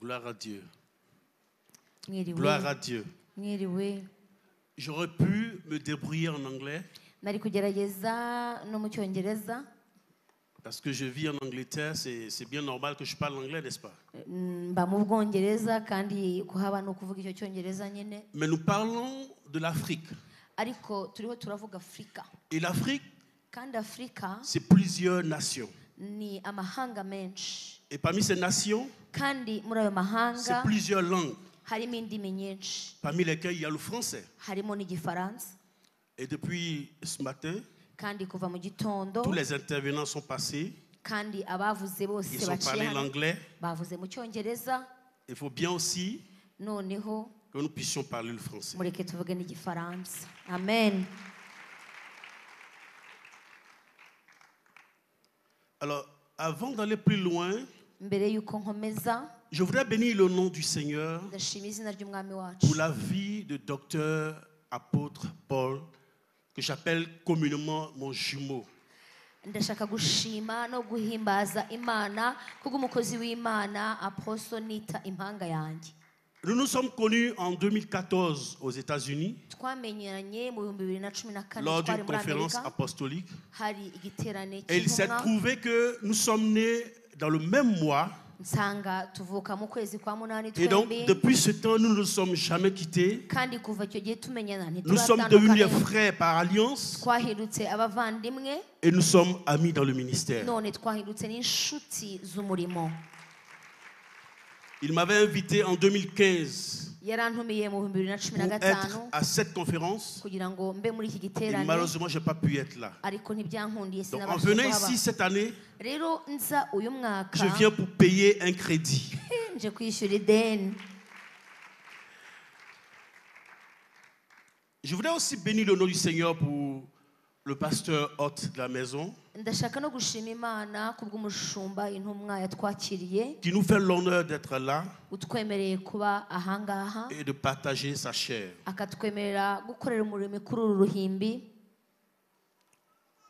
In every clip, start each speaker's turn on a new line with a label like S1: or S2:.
S1: Gloire à Dieu.
S2: Mwiriwe.
S1: Gloire à Dieu.
S2: Mwiriwe.
S1: J'aurais pu me débrouiller en anglais
S2: Nari kugerageza no mu Cyongereza.
S1: parce que je vis en Angleterre, c'est bien normal que je parle anglais, n'est-ce pas?
S2: Mba mu Bwongereza kandi kuhaba no kuvuga icyo Cyongereza nyene.
S1: Mais nous parlons de l'Afrique.
S2: Ariko turiho turavuga Afrika.
S1: Et l'Afrique,
S2: Kandi Afrika
S1: c'est plusieurs nations.
S2: ni amahanga menshi.
S1: Et parmi ces nations,
S2: Kandi muri ayo
S1: c'est
S2: mahanga
S1: plusieurs langues,
S2: harimo indimi nyinshi.
S1: parmi lesquelles il y a le français.
S2: Harimo n'igifaransa.
S1: Et depuis ce matin,
S2: Kandi kuva mu gitondo
S1: tous les intervenants sont passés.
S2: kandi abavuze bose
S1: Ils ont
S2: baciye
S1: parlé
S2: hano
S1: l'anglais.
S2: bavuze mu Cyongereza.
S1: Il faut bien aussi
S2: Noneho
S1: que nous puissions parler le français.
S2: mureke tuvuge n'igifaransa. Amen.
S1: Alors, avant d'aller plus loin,
S2: Mbere yuko nkomeza
S1: je voudrais bénir le nom du Seigneur
S2: ndashima izina ry'umwami wacu
S1: pour la vie de docteur apôtre Paul, que j'appelle communément mon jumeau.
S2: ndashaka gushima no guhimbaza Imana kubw'umukozi w'Imana Apostle Nita impanga yanjye.
S1: Nous nous sommes connus en 2014 aux États-Unis
S2: Twamenyanye mu 2014
S1: lors
S2: twari
S1: d'une
S2: muri
S1: conférence
S2: Amerika
S1: apostolique.
S2: hari igiterane
S1: Et il s'est
S2: cy'intumwa
S1: trouvé que nous sommes nés dans le même mois.
S2: nsanga tuvuka mu kwezi kwa munani
S1: Et donc,
S2: twembi
S1: depuis ce temps, nous ne nous sommes jamais quittés.
S2: kandi kuva icyo gihe tumenyana
S1: Nous sommes devenus
S2: ntituratandukana
S1: frères par alliance
S2: twahindutse abavandimwe
S1: et nous sommes amis dans le ministère.
S2: none twahindutse n'inshuti z'umurimo.
S1: Il m'avait invité en 2015
S2: Yarantumiye mu
S1: pour être
S2: 2015
S1: à cette conférence.
S2: kugira ngo mbe muri iki
S1: Et
S2: giterane
S1: malheureusement, je n'ai pas pu être là.
S2: ariko ntibyankundiye
S1: Donc, en
S2: sinabashije
S1: venant
S2: kuhaba.
S1: ici cette année,
S2: Rero nza uyu mwaka
S1: je viens pour payer un crédit.
S2: nje kwishyura ideni.
S1: Je voudrais aussi bénir le nom du Seigneur pour le pasteur hôte de la maison,
S2: Ndashaka no gushima Imana kubw'umushumba intumwa yatwakiriye
S1: qui nous fait l'honneur d'être là
S2: utwemereye kuba ahangaha
S1: et de partager sa chair.
S2: akatwemerera gukorera umurimo kuri uru ruhimbi.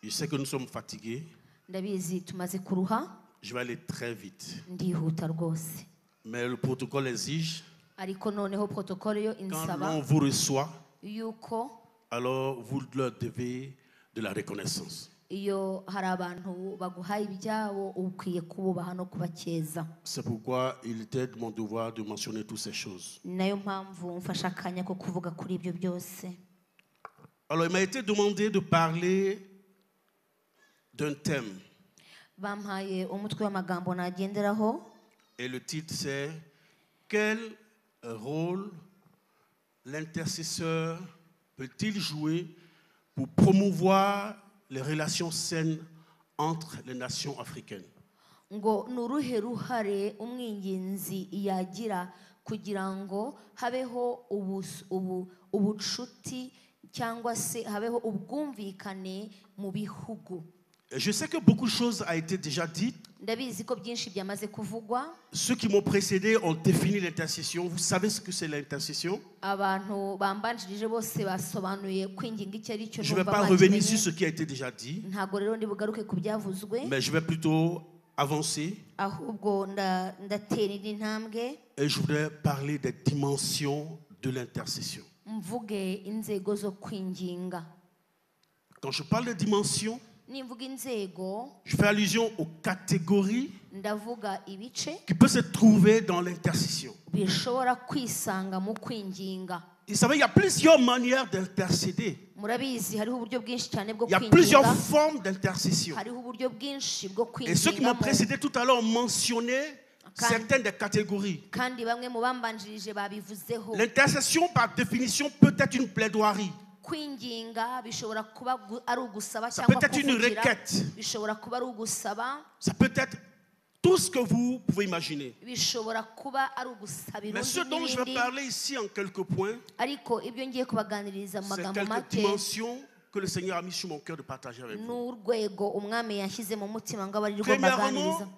S1: Je sais que nous sommes fatigués.
S2: Ndabizi tumaze kuruha
S1: Je vais aller très vite.
S2: ndihuta rwose,
S1: Mais le protocole exige,
S2: ariko noneho protokole yo
S1: quand
S2: insaba
S1: l'on vous reçoit,
S2: yuko
S1: alors vous leur devez de la reconnaissance.
S2: iyo hari abantu baguhaye ibyabo ukwiye kububaha no kubakeza.
S1: C'est pourquoi il était de mon devoir de mentionner toutes ces choses.
S2: Nayo mpamvu mfasha akanya ko kuvuga kuri ibyo byose.
S1: Alors il m'a été demandé de parler d'un thème.
S2: Bampaye umutwe w'amagambo nagenderaho
S1: Et le titre c'est « Quel rôle l'intercesseur peut-il jouer pour promouvoir les relations saines entre les nations africaines ?»
S2: ngo ni uruhe ruhare umwinginzi yagira kugira ngo habeho ubucuti cyangwa se habeho ubwumvikane mu bihugu.
S1: Et je sais que beaucoup de choses ont été déjà dites.
S2: Ndabizi ko byinshi byamaze kuvugwa.
S1: Ceux qui m'ont précédé ont défini l'intercession. Vous savez ce que c'est l'intercession?
S2: Abantu bambanjirije bose basobanuye kwinginga icyo ari cyo.
S1: Je ne vais pas revenir sur ce qui a été déjà dit,
S2: ntago rero ndi bugaruke ku byavuzwe,
S1: mais je vais plutôt avancer
S2: ahubwo ndatera indi ntambwe
S1: et je voudrais parler des dimensions de l'intercession.
S2: mvuge inzego zo kwinginga.
S1: Quand je parle de dimensions,
S2: Nimvuga inzego
S1: je fais allusion aux catégories
S2: ndavuga ibice
S1: qui peuvent se trouver dans l'intercession.
S2: bishobora kwisanga mu kwinginga.
S1: Vous savez, il y a plusieurs manières d'intercéder.
S2: Murabizi hariho uburyo bwinshi cyane bwo
S1: Il y a plusieurs
S2: kwinginga,
S1: formes d'intercession.
S2: hariho uburyo bwinshi bwo
S1: Et ceux qui m'ont
S2: kwinginga
S1: précédé tout à l'heure ont mentionné certaines des catégories.
S2: kandi bamwe mu bambanjirije babivuzeho.
S1: L'intercession, par définition, peut être une plaidoirie.
S2: Kwinginga bishobora kuba ari ugusaba
S1: Ça
S2: cyangwa
S1: peut être une
S2: kuvugira,
S1: requête.
S2: bishobora kuba ari ugusaba,
S1: Ça peut être tout ce que vous pouvez imaginer.
S2: bishobora kuba ari ugusabira
S1: Mais ce
S2: undi
S1: dont je vais
S2: n'ibindi.
S1: parler ici en quelques points,
S2: Ariko ibyo ngiye kubaganiriza mu
S1: c'est
S2: magambo
S1: quelques
S2: make
S1: dimensions que le Seigneur a mis sur mon cœur de partager avec vous.
S2: n'urwego umwami yashyize mu mutima ngo abe ari rwo
S1: Premièrement,
S2: mbaganiriza.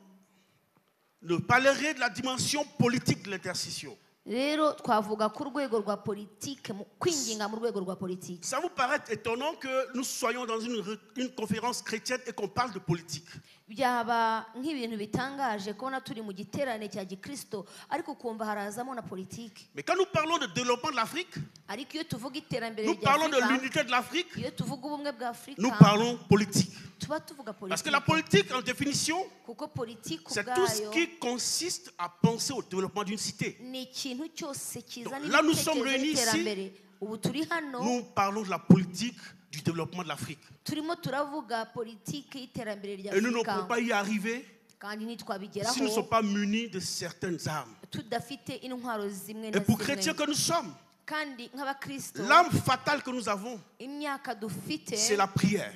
S1: je parlerai de la dimension politique de l'intercession.
S2: Rero twavuga ku rwego rwa politike, mu kwinginga mu rwego rwa politike.
S1: Ça vous paraît étonnant que nous soyons dans une conférence chrétienne et qu'on parle de politique.
S2: byaba nk'ibintu bitangaje kubona turi mu giterane cya gikristo ariko kumva harazamo na politiki.
S1: Mais quand nous parlons de développement de l'Afrique,
S2: ariko iyo tuvuga iterambere
S1: nous
S2: rya
S1: parlons de
S2: Afurika,
S1: l'unité de l'Afrique,
S2: iyo tuvuga ubumwe bwa Afurika,
S1: nous parlons politique.
S2: tuba tuvuga
S1: Parce que la politique, en définition,
S2: kuko politiki
S1: c'est tout ce
S2: ubwayo
S1: qui consiste à penser au développement d'une cité.
S2: ni ikintu cyose kizana
S1: Donc, là, nous sommes
S2: ibitekerezo
S1: réunis ici.
S2: n'iterambere. Ubu turi hano
S1: Nous parlons de la politique du développement de l'Afrique.
S2: turimo turavuga politiki y'iterambere rya
S1: Et nous ne pouvons
S2: Afurika,
S1: pas y arriver
S2: kandi
S1: si nous ne
S2: ntitwabigeraho
S1: sommes pas munis de certaines armes.
S2: tudafite intwaro zimwe na
S1: Et pour chrétiens
S2: zimwe.
S1: que nous sommes,
S2: kandi nk'abakristo
S1: l'arme fatale que nous avons,
S2: imyaka dufite
S1: c'est la prière.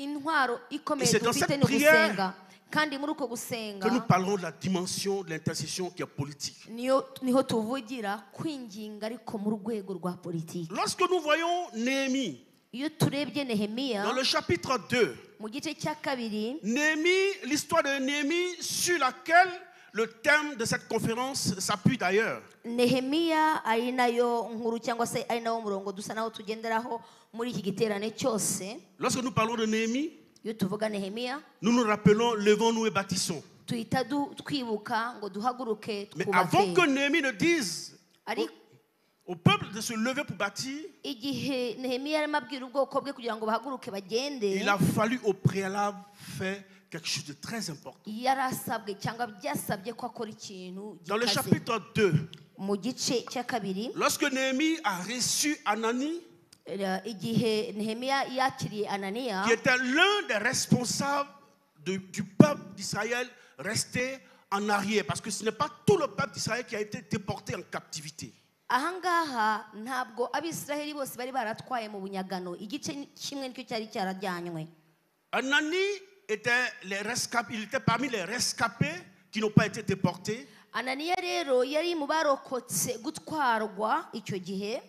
S2: intwaro ikomeye
S1: Et c'est dans
S2: dufite
S1: cette
S2: ni
S1: prière
S2: ugusenga, kandi muri uko gusenga
S1: que nous parlerons de la dimension de l'intercession qui est politique.
S2: niho tuvugira kwinginga ariko mu rwego rwa politiki.
S1: Lorsque nous voyons Néhémie,
S2: iyo turebye Nehemiya
S1: dans le chapitre 2,
S2: mu gice cya kabiri,
S1: Néhémie, l'histoire de Néhémie sur laquelle le thème de cette conférence s'appuie d'ailleurs.
S2: Nehemiya ari nayo nkuru cyangwa se ari nawo murongo dusa naho tugenderaho muri iki giterane cyose.
S1: Lorsque nous parlons de Néhémie,
S2: iyo tuvuga Nehemiya
S1: nous nous rappelons, levons-nous et bâtissons.
S2: tuhita twibuka ngo duhaguruke
S1: Mais avant que
S2: twubake.
S1: Néhémie ne dise
S2: Ariko
S1: au peuple de se lever pour bâtir,
S2: igihe Nehemiya arimo abwira ubwoko bwe kugira ngo bahaguruke bagende,
S1: il a fallu au préalable faire quelque chose de très important.
S2: yarasabwe cyangwa byasabye ko akora ikintu
S1: Dans le
S2: gikaze.
S1: chapitre 2,
S2: Mu gice cya kabiri,
S1: lorsque Néhémie a reçu Anani,
S2: igihe Nehemiya yakiriye Ananiya,
S1: qui était l'un des responsables du peuple d'Israël resté en arrière, parce que ce n'est pas tout le peuple d'Israël qui a été déporté en captivité.
S2: ahangaha ntabwo abisiraheli bose bari baratwaye mu bunyagano, igice kimwe nicyo cyari cyarajyanywe.
S1: Anani était il était parmi les rescapés qui n'ont pas été déportés.
S2: Ananiya rero yari mu barokotse gutwarwa icyo gihe,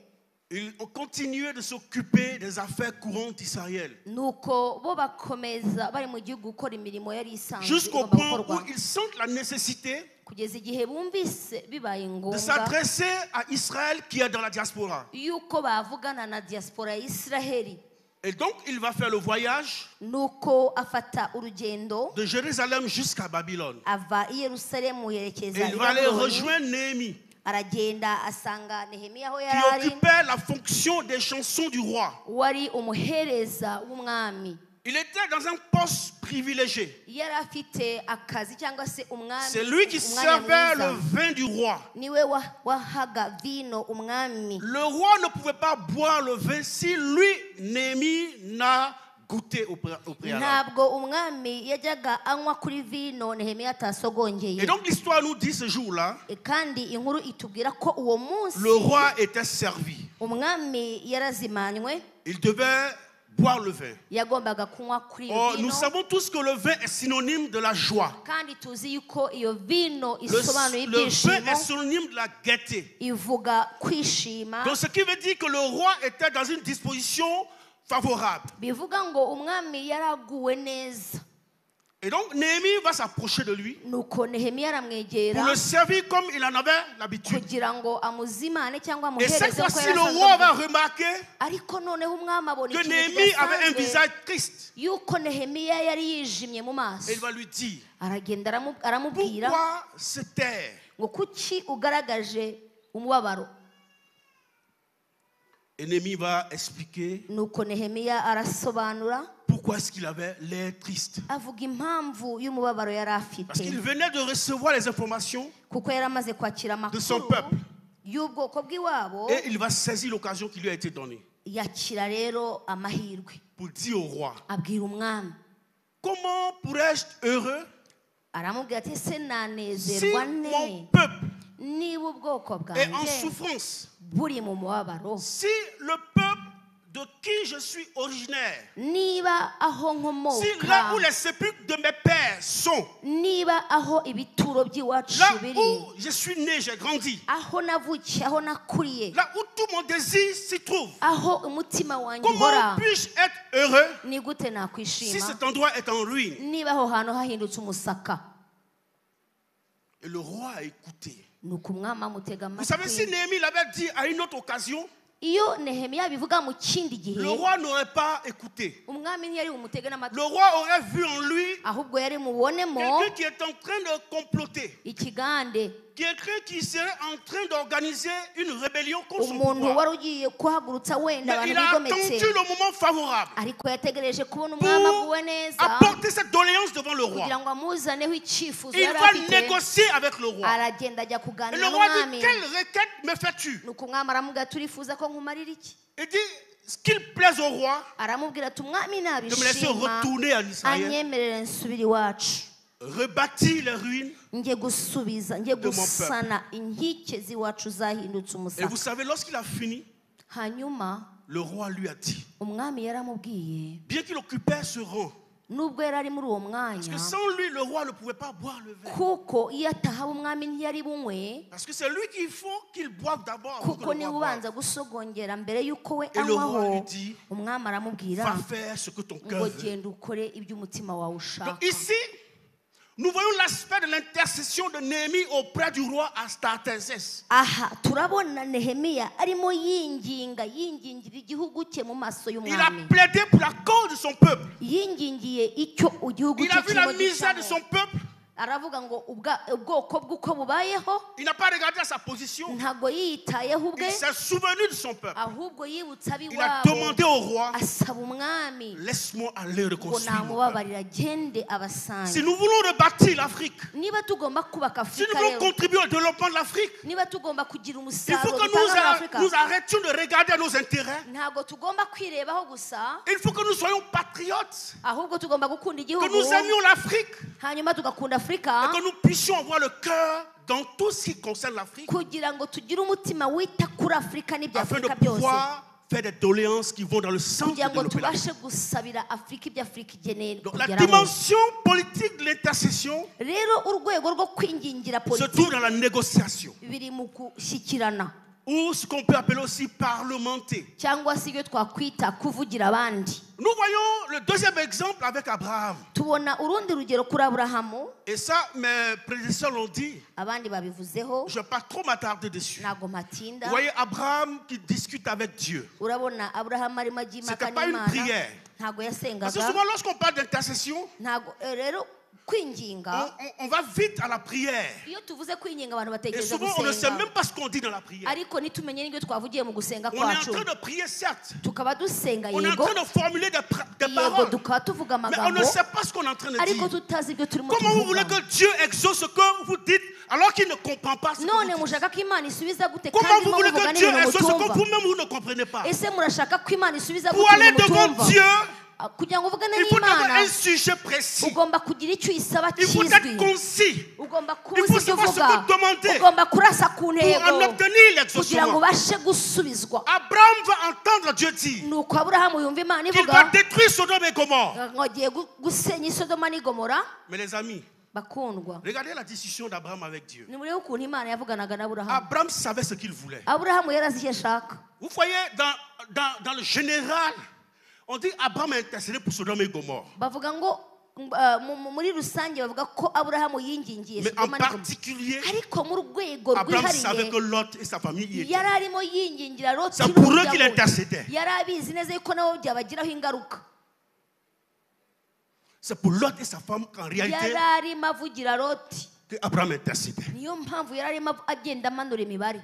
S1: Ils ont continué de s'occuper des affaires courantes d'Israël.
S2: nuko bo bakomeza bari mu gihugu gukora imirimo yari isanzwe
S1: Jusqu'au
S2: igomba
S1: point
S2: gukorwa,
S1: où ils sentent la nécessité
S2: kugeza igihe bumvise bibaye
S1: de
S2: ngombwa
S1: s'adresser à Israël qui est dans la diaspora.
S2: yuko bavugana na diaspora ya Isiraheli.
S1: Et donc, il va faire le voyage
S2: Nuko afata urugendo
S1: de Jérusalem jusqu'à Babylone.
S2: ava i Yerusalemu
S1: Et
S2: yerekeza
S1: il
S2: i
S1: va aller
S2: Babuloni,
S1: rejoindre Néhémie,
S2: aragenda asanga Nehemiya aho
S1: qui
S2: yari
S1: occupait la fonction des chansons du roi.
S2: wari umuhereza w'umwami.
S1: Il était dans un poste privilégié.
S2: Yari afite akazi cyangwa se umwami,
S1: C'est lui qui
S2: umwanya
S1: servait
S2: mwiza.
S1: le vin du roi.
S2: Niwe wahaga vino umwami.
S1: Le roi ne pouvait pas boire le vin si lui, Néhémie, n'a goûté au préalable.
S2: Ntabwo umwami yajyaga anywa kuri vino Nehemiya
S1: Et
S2: atasogongeye.
S1: donc l'histoire nous dit ce jour-là,
S2: Kandi inkuru itubwira ko uwo munsi
S1: le roi était servi.
S2: umwami yarazimanywe,
S1: Il devait boire le vin.
S2: yagombaga kunywa kuri iyo
S1: Or,
S2: vino.
S1: nous savons tous que le vin est synonyme de la joie.
S2: Kandi tuzi yuko iyo vino
S1: Le
S2: isobanuye
S1: vin
S2: ibyishimo,
S1: est synonyme de la gaieté.
S2: ivuga kwishima,
S1: Donc ce qui veut dire que le roi était dans une disposition favorable.
S2: bivuga ngo umwami yaraguwe neza.
S1: Et donc Néhémie va s'approcher de lui
S2: Nuko Nehemiya
S1: pour
S2: aramwegera
S1: le servir comme il en avait l'habitude.
S2: kugira ngo amuzimane cyangwa
S1: Et cette
S2: amuhereze ko
S1: fois-ci, le
S2: yarasanzwe
S1: roi va
S2: amuha.
S1: remarquer
S2: Ariko noneho umwami abona
S1: que
S2: ikintu
S1: Néhémie avait un
S2: kidasanzwe,
S1: visage triste.
S2: yuko Nehemiya yari yijimye mu maso.
S1: Et il va lui dire,
S2: Aragenda aramubwira
S1: pourquoi se taire?
S2: ngo kuki ugaragaje umubabaro.
S1: Et Néhémie va expliquer
S2: Nuko Nehemiya arasobanura,
S1: pourquoi est-ce qu'il avait l'air triste.
S2: avuga impamvu y'umubabaro yari
S1: Parce qu'il
S2: afite,
S1: venait de recevoir les informations
S2: kuko yari amaze kwakira
S1: de son
S2: amakuru
S1: peuple.
S2: y'ubwoko bw'iwabo.
S1: Et il va saisir l'occasion qui lui a été donnée
S2: Yakira rero amahirwe,
S1: pour dire au roi,
S2: abwira umwami,
S1: comment pourrais-je être heureux
S2: aramubwira ati ese
S1: si
S2: nanezerwa
S1: mon
S2: ne
S1: peuple
S2: niba ubwoko
S1: est en
S2: bwanjye
S1: souffrance?
S2: buri mu mubabaro,
S1: Si le peuple de qui je suis originaire,
S2: niba aho
S1: si là où
S2: nkomoka,
S1: les sépulcres de mes pères sont,
S2: niba aho ibituro by'iwacu
S1: là
S2: biri,
S1: où je suis né, j'ai grandi,
S2: aho navukiye, aho nakuriye,
S1: là où tout mon désir s'y trouve,
S2: aho umutima wanjye
S1: comment
S2: uhora,
S1: puis-je être heureux
S2: ni gute
S1: si
S2: nakwishima
S1: cet endroit est en ruine?
S2: niba aho hantu hahindutse umusaka.
S1: Et le roi a écouté.
S2: Nuko umwami amutega
S1: Vous savez, si
S2: amatwi.
S1: Néhémie l'avait dit à une autre occasion,
S2: iyo Nehemiya bivuga mu kindi gihe
S1: le roi n'aurait pas écouté.
S2: umwami ntiyari bumutege n'amatwi
S1: Le roi aurait vu en lui
S2: ahubwo yari mubonemo
S1: quelqu'un qui est en train de comploter.
S2: ikigande
S1: Quelqu'un qui serait en train d'organiser une rébellion contre son
S2: umuntu
S1: pouvoir.
S2: wari ugiye kuhagurutsa wenda
S1: Mais
S2: abantu
S1: il a
S2: bigometse
S1: attendu le moment favorable
S2: ariko yategereje kubona umwami aguwe neza
S1: apporter cette doléance devant le roi.
S2: kugira ngo amuzaneho icyifuzo
S1: Il
S2: yari
S1: va
S2: afite
S1: négocier avec le roi.
S2: aragenda ajya
S1: Et
S2: kuganira
S1: le roi dit,
S2: n'umwami
S1: quelle requête me fais-tu?
S2: nuko umwami aramubwira turifuza ko nkumarira iki
S1: Il dit, ce qu'il plaise au roi,
S2: aramubwira ati umwami
S1: de me laisser
S2: nabishima
S1: retourner en Israël,
S2: anyemerere nsubire iwacu
S1: rebâtir les ruines.
S2: njye gusubiza njye gusana inkike z'iwacu zahindutse
S1: Et
S2: umusa
S1: vous savez, lorsqu'il a fini,
S2: hanyuma
S1: le roi lui a dit,
S2: umwami yaramubwiye
S1: bien qu'il occupait ce rang,
S2: nubwo yari ari muri uwo
S1: parce que
S2: mwanya
S1: sans lui, le roi ne pouvait pas boire le vin.
S2: kuko iyo atahaba umwami ntiyari bunywe
S1: Parce que c'est lui qu'il faut qu'il boive d'abord. avant que
S2: kuko
S1: le
S2: niwe
S1: roi
S2: ubanza
S1: boive.
S2: gusogongera mbere y'uko we
S1: Et le roi
S2: anywaho
S1: lui dit,
S2: umwami aramubwira
S1: va faire ce que ton cœur
S2: ngo
S1: veut.
S2: genda ukore ibyo umutima wawe
S1: Donc
S2: ushaka
S1: ici, nous voyons l'aspect de l'intercession de Néhémie auprès du roi Astartézès.
S2: aha turabona Nehemiya arimo yingingira igihugu cye mu maso
S1: Il a
S2: y'umwami
S1: plaidé pour la cause de son peuple.
S2: yingingiye icyo igihugu
S1: Il
S2: cye
S1: a vu la
S2: kirimo
S1: misère de
S2: gicamo
S1: son peuple.
S2: aravuga ngo ubwoko bw'uko bubayeho
S1: Il n'a pas regardé à sa position.
S2: ntabwo yiyitayeho ubwe
S1: Il s'est souvenu de son peuple.
S2: ahubwo yibutse
S1: Il a
S2: ab'iwabo
S1: demandé au roi,
S2: asaba umwami
S1: laisse-moi aller
S2: ngo
S1: reconstruire mon peuple.
S2: namubabarira agende
S1: Si
S2: abasange
S1: nous voulons rebâtir l'Afrique,
S2: niba tugomba kubaka
S1: si nous
S2: afurika
S1: voulons
S2: rero
S1: contribuer au développement de l'Afrique,
S2: niba tugomba kugira
S1: il faut
S2: umusaruro
S1: que
S2: dutanga muri afurika
S1: nous arrêtions de regarder à nos intérêts.
S2: ntabwo tugomba kwirebaho gusa
S1: Il faut que nous soyons patriotes,
S2: ahubwo tugomba gukunda
S1: que
S2: igihugu
S1: nous aimions l'Afrique
S2: hanyuma tugakunda afurika
S1: et que nous puissions avoir le cœur dans tout ce qui concerne l'Afrique
S2: kugira ngo tugire umutima wita kuri afurika n'ibya
S1: afin de
S2: afurika byose
S1: pouvoir faire des doléances qui vont dans le sens de
S2: kugira ngo
S1: développer l'Afrique.
S2: tubashe gusabira afurika ibyo afurika igeneye
S1: Donc la
S2: kugeraho
S1: dimension politique de l'intercession
S2: rero urwego rwo kwingingira
S1: se
S2: politiki
S1: trouve dans la négociation,
S2: biri mu gushyikirana
S1: ou ce qu'on peut appeler aussi parlementer.
S2: cyangwa se ibyo twakwita kuvugira abandi
S1: Nous voyons le deuxième exemple avec Abraham.
S2: tubona urundi rugero kuri aburahamu
S1: Et ça, mes prédécesseurs l'ont dit.
S2: abandi babivuzeho
S1: Je ne vais pas trop m'attarder dessus.
S2: ntabwo mpatinda
S1: Vous voyez Abraham qui discute avec Dieu.
S2: urabona aburahamu arimo ajya impaka
S1: C'était pas une
S2: n'imana
S1: prière.
S2: ntabwo
S1: Parce que
S2: yasengaga
S1: souvent, lorsqu'on parle d'intercession,
S2: ntabwo rero kwinginga
S1: on va vite à la prière.
S2: iyo tuvuze kwinginga abantu
S1: Et
S2: batekereza
S1: souvent, on ne sait
S2: gusenga
S1: même pas ce qu'on dit dans la prière.
S2: ariko ntitumenye n'ibyo twavugiye mu gusenga
S1: On est en
S2: kwacu
S1: train de prier, certes.
S2: tukaba dusenga
S1: On est en
S2: yego
S1: train de formuler des
S2: yego
S1: paroles.
S2: tukaba tuvuga
S1: Mais on
S2: amagambo
S1: ne sait pas ce qu'on est en train de
S2: ariko
S1: dire.
S2: tutazi ibyo turimo
S1: Comment vous voulez
S2: tuvuga
S1: que Dieu exauce ce que vous dites alors qu'il ne comprend pas ce que
S2: none
S1: vous dites?
S2: mushaka ko imana isubiza gute
S1: Comment
S2: kandi
S1: vous
S2: mo
S1: voulez
S2: muvuga
S1: que Dieu
S2: n'ibintu
S1: exauce ce que
S2: mutumva
S1: vous-même vous ne comprenez pas?
S2: ese murashaka ko imana isubiza
S1: Pour
S2: gute
S1: aller
S2: ibintu
S1: devant
S2: mutumva
S1: Dieu,
S2: kugira ngo uvugane
S1: il faut avoir
S2: n'imana
S1: un sujet précis.
S2: ugomba kugira icyo uyisaba
S1: Il faut
S2: kizwi
S1: être concis
S2: ugomba
S1: Il
S2: kuba
S1: faut
S2: uzi ibyo
S1: savoir ce
S2: uvuga
S1: que demander
S2: ugomba kurasa ku
S1: pour
S2: ntego
S1: en obtenir
S2: kugira ngo
S1: l'exaucement.
S2: ubashe gusubizwa
S1: Abraham va entendre Dieu dire
S2: nuko aburahamu yumva imana
S1: qu'il
S2: ivuga
S1: va détruire Sodome et Gomorre.
S2: ngo agiye gusenya isodoma n'igomora
S1: Mais les amis,
S2: bakundwa
S1: regardez la discussion d'Abraham avec Dieu.
S2: nimurebe ukuntu imana yavuganaga n'aburahamu
S1: Abraham savait ce qu'il voulait.
S2: aburahamu yari azi icyo ashaka
S1: Vous voyez, dans le général, on dit Abraham a intercédé pour Sodome et Gomorre.
S2: bavuga ngo muri rusange bavuga ko aburahamu yingingiye
S1: Mais en
S2: sodoma n'igomora
S1: particulier,
S2: ariko mu rwego
S1: Abraham savait
S2: rwihariye
S1: que Lot et sa famille y étaient.
S2: yari arimo yingingira loti
S1: C'est pour eux qu'il
S2: n'umuryango we.
S1: intercédait.
S2: yari abizi neza yuko nabo byabagiraho ingaruka
S1: C'est pour Lot et sa femme qu'en réalité,
S2: yari arimo avugira loti
S1: que Abraham intercédait.
S2: niyo mpamvu yari arimo agenda amanura imibare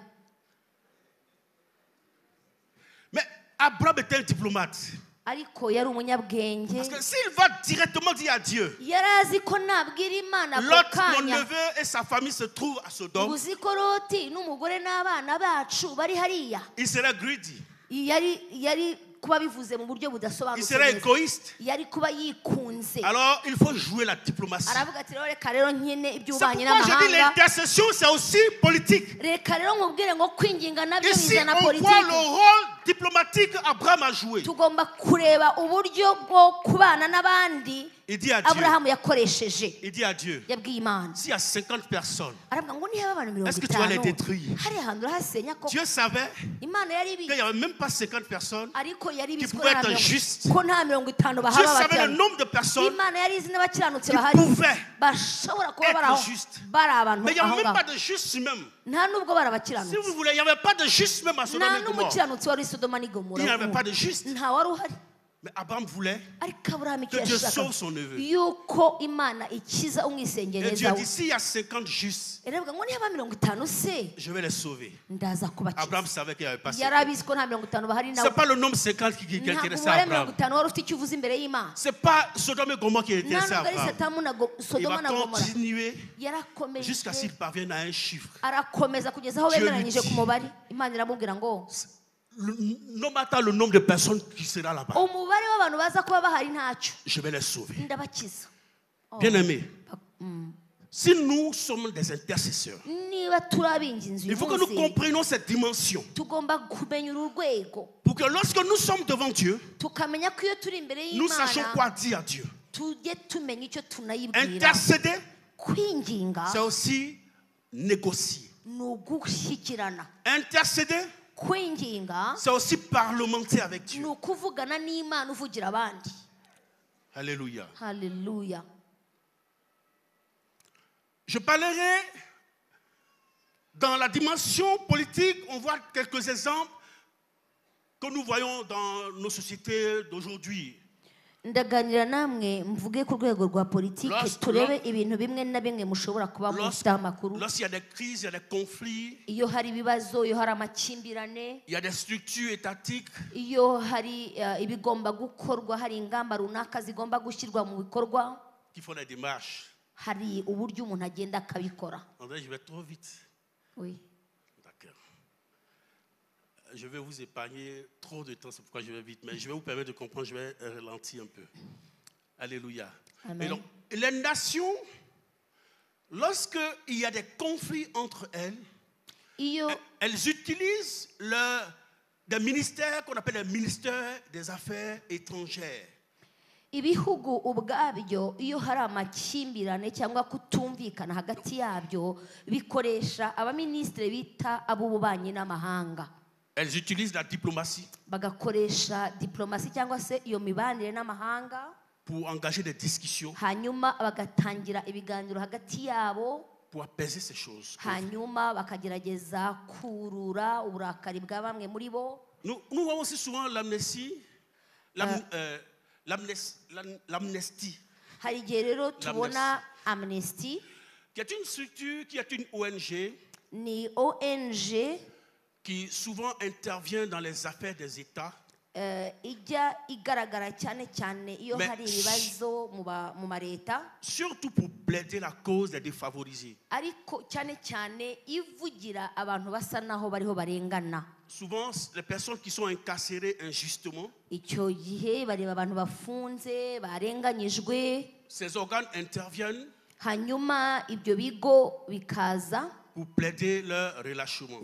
S1: Mais Abraham était un diplomate.
S2: ariko yari umunyabwenge
S1: Parce que s'il va directement dire à Dieu,
S2: yari azi ko nabwira imana ako
S1: Lot, mon
S2: kanya
S1: neveu et sa famille se trouvent à Sodome,
S2: ngo uzi ko loti n'umugore n'abana bacu bari hariya
S1: il serait greedy,
S2: yari kuba bivuze mu buryo
S1: il
S2: budasobanutse
S1: serait
S2: neza.
S1: égoïste.
S2: yari kuba yikunze
S1: Alors il faut jouer la diplomatie.
S2: aravuga ati rero reka rero nkine
S1: C'est
S2: iby'ububanyi
S1: pourquoi je dis
S2: n'amahanga
S1: l'intercession, c'est aussi politique.
S2: reka rero nkubwire ngo kwinginga nabyo
S1: Ici,
S2: bizana
S1: on voit
S2: politiki
S1: le rôle diplomatique qu'Abraham a joué.
S2: tugomba kureba uburyo bwo kubana n'abandi
S1: Il dit à Dieu,
S2: aburahamu yakoresheje
S1: il dit à Dieu,
S2: yabwiye imana
S1: s'il y a 50 personnes,
S2: aravuga ngo niba abantu mirongo
S1: est-ce que tu vas les
S2: itanu
S1: détruire?
S2: hari ahantu urahasenya ko
S1: Dieu savait
S2: imana yari
S1: qu'il
S2: ibizi
S1: n'y avait même pas 50 personnes.
S2: ariko yari
S1: qui
S2: ibizi ko
S1: pouvaient
S2: nta
S1: être
S2: mirongo-
S1: justes.
S2: ko nta mirongo itanu
S1: Dieu
S2: bahaba
S1: savait le
S2: bakirana
S1: nombre de personnes,
S2: imana yari izi n'abakiranutse
S1: qui
S2: bahari
S1: pouvaient
S2: bashobora kuba
S1: être
S2: bari aho
S1: justes.
S2: bari abantu
S1: mais il n'y avait
S2: aho
S1: même
S2: ngaho
S1: pas de justes même.
S2: nta nubwo
S1: Si
S2: barabakiranutsi
S1: vous voulez, il n'y avait pas de juste même à Sodome
S2: nta
S1: et Gomorrhe.
S2: n'umukiranutsi wari i Sodoma n'i
S1: Il
S2: Gomora
S1: n'y avait pas de juste.
S2: nta wari uhari
S1: Mais Abraham voulait
S2: ariko Aburahamu icyo
S1: que Dieu
S2: yashakaga
S1: sauve son neveu.
S2: yuko Imana ikiza
S1: Et
S2: umwisengeneza
S1: Dieu
S2: we
S1: dit, s'il y a 50 justes,
S2: iravuga ngo niba 50 se
S1: je vais les sauver.
S2: ndaza kubakiza
S1: Abraham savait qu'il n'y avait pas
S2: yari
S1: 50.
S2: abizi ko nta 50 bahari
S1: Ce
S2: nawe
S1: n'est pas le nombre 50 qui
S2: ntabwo
S1: intéressait
S2: umubare
S1: Abraham.
S2: 50 wari ufite icyo uvuze imbere y'Imana
S1: Ce n'est pas Sodome et Gomorrhe qui
S2: nta
S1: intéressait
S2: nubwo ari
S1: Abraham.
S2: Satamu na
S1: Il
S2: Sodoma
S1: va
S2: na Gomora
S1: continuer
S2: yarakomeje
S1: jusqu'à ce qu'il parvienne à un chiffre.
S2: arakomeza kugeza aho
S1: Dieu lui
S2: bemeranyije
S1: dit.
S2: ku mubare Imana iramubwira ngo
S1: No matter le nombre de personnes qui sera là-bas,
S2: umubare w'abantu baza kuba bahari ntacyo
S1: je vais les sauver.
S2: ndabakiza
S1: Bien-aimés, si nous sommes des intercesseurs,
S2: niba turi ab'ingenzi
S1: il
S2: uyu
S1: faut que nous
S2: munsi
S1: comprenions cette dimension.
S2: tugomba kumenya uru rwego
S1: Pour que lorsque nous sommes devant Dieu,
S2: tukamenya ko iyo turi imbere
S1: nous sachions
S2: y'Imana
S1: quoi dire à Dieu.
S2: tujye tumenya icyo tunayibwira
S1: Intercéder,
S2: kwinginga
S1: c'est aussi négocier.
S2: ni ugushyikirana
S1: Intercéder,
S2: kwinginga
S1: c'est aussi parlementer avec
S2: ni
S1: Dieu.
S2: ukuvugana n'Imana uvugira abandi
S1: Alléluia.
S2: haleluya
S1: Je parlerai dans la dimension politique, on voit quelques exemples que nous voyons dans nos sociétés d'aujourd'hui.
S2: ndaganira namwe mvuge ku rwego rwa politiki turebe ibintu bimwe na bimwe mushobora kuba mufiteho amakuru
S1: Lorsqu'il y a des crises, il y a des conflits,
S2: iyo hari ibibazo iyo hari amakimbirane
S1: il y a des structures étatiques,
S2: iyo hari ibigomba gukorwa hari ingamba runaka zigomba gushyirwa mu bikorwa
S1: qui font des démarches.
S2: hari uburyo umuntu agenda akabikora
S1: André, je vais trop vite.
S2: oui.
S1: D'accord. Je vais vous épargner trop de temps, c'est pourquoi je vais vite. Mais je vais vous permettre de comprendre, je vais ralentir un peu. Alléluia.
S2: Amen.
S1: Et donc, les nations, lorsqu'il y a des conflits entre elles,
S2: iyo
S1: elles utilisent des ministères qu'on appelle les ministères des Affaires étrangères.
S2: ibihugu ubwabyo iyo hari amakimbirane cyangwa kutumvikana hagati yabyo bikoresha abaminisitiri bita ab'ububanyi n'amahanga
S1: Elles utilisent la diplomatie
S2: bagakoresha diplomasi cyangwa se iyo mibanire n'amahanga
S1: pour engager des discussions,
S2: hanyuma bagatangira ibiganiro hagati yabo
S1: pour apaiser ces choses.
S2: hanyuma bakagerageza kurura uburakari bwa bamwe muri bo
S1: Nous voyons aussi souvent l'amnistie, l'amnistie,
S2: hari igihe rero tubona amnesty
S1: qui est une structure, qui est une ONG,
S2: ni ONG
S1: qui souvent intervient dans les affaires des États,
S2: ijya igaragara cyane cyane iyo
S1: Mais
S2: hari ibibazo mu mareta
S1: surtout pour plaider la cause des défavorisés.
S2: ariko cyane cyane ivugira abantu basa naho bariho barengana
S1: Souvent, les personnes qui sont incarcérées injustement,
S2: icyo gihe bareba abantu bafunze barenganyijwe
S1: ces organes interviennent
S2: hanyuma ibyo bigo bikaza
S1: pour plaider leur relâchement.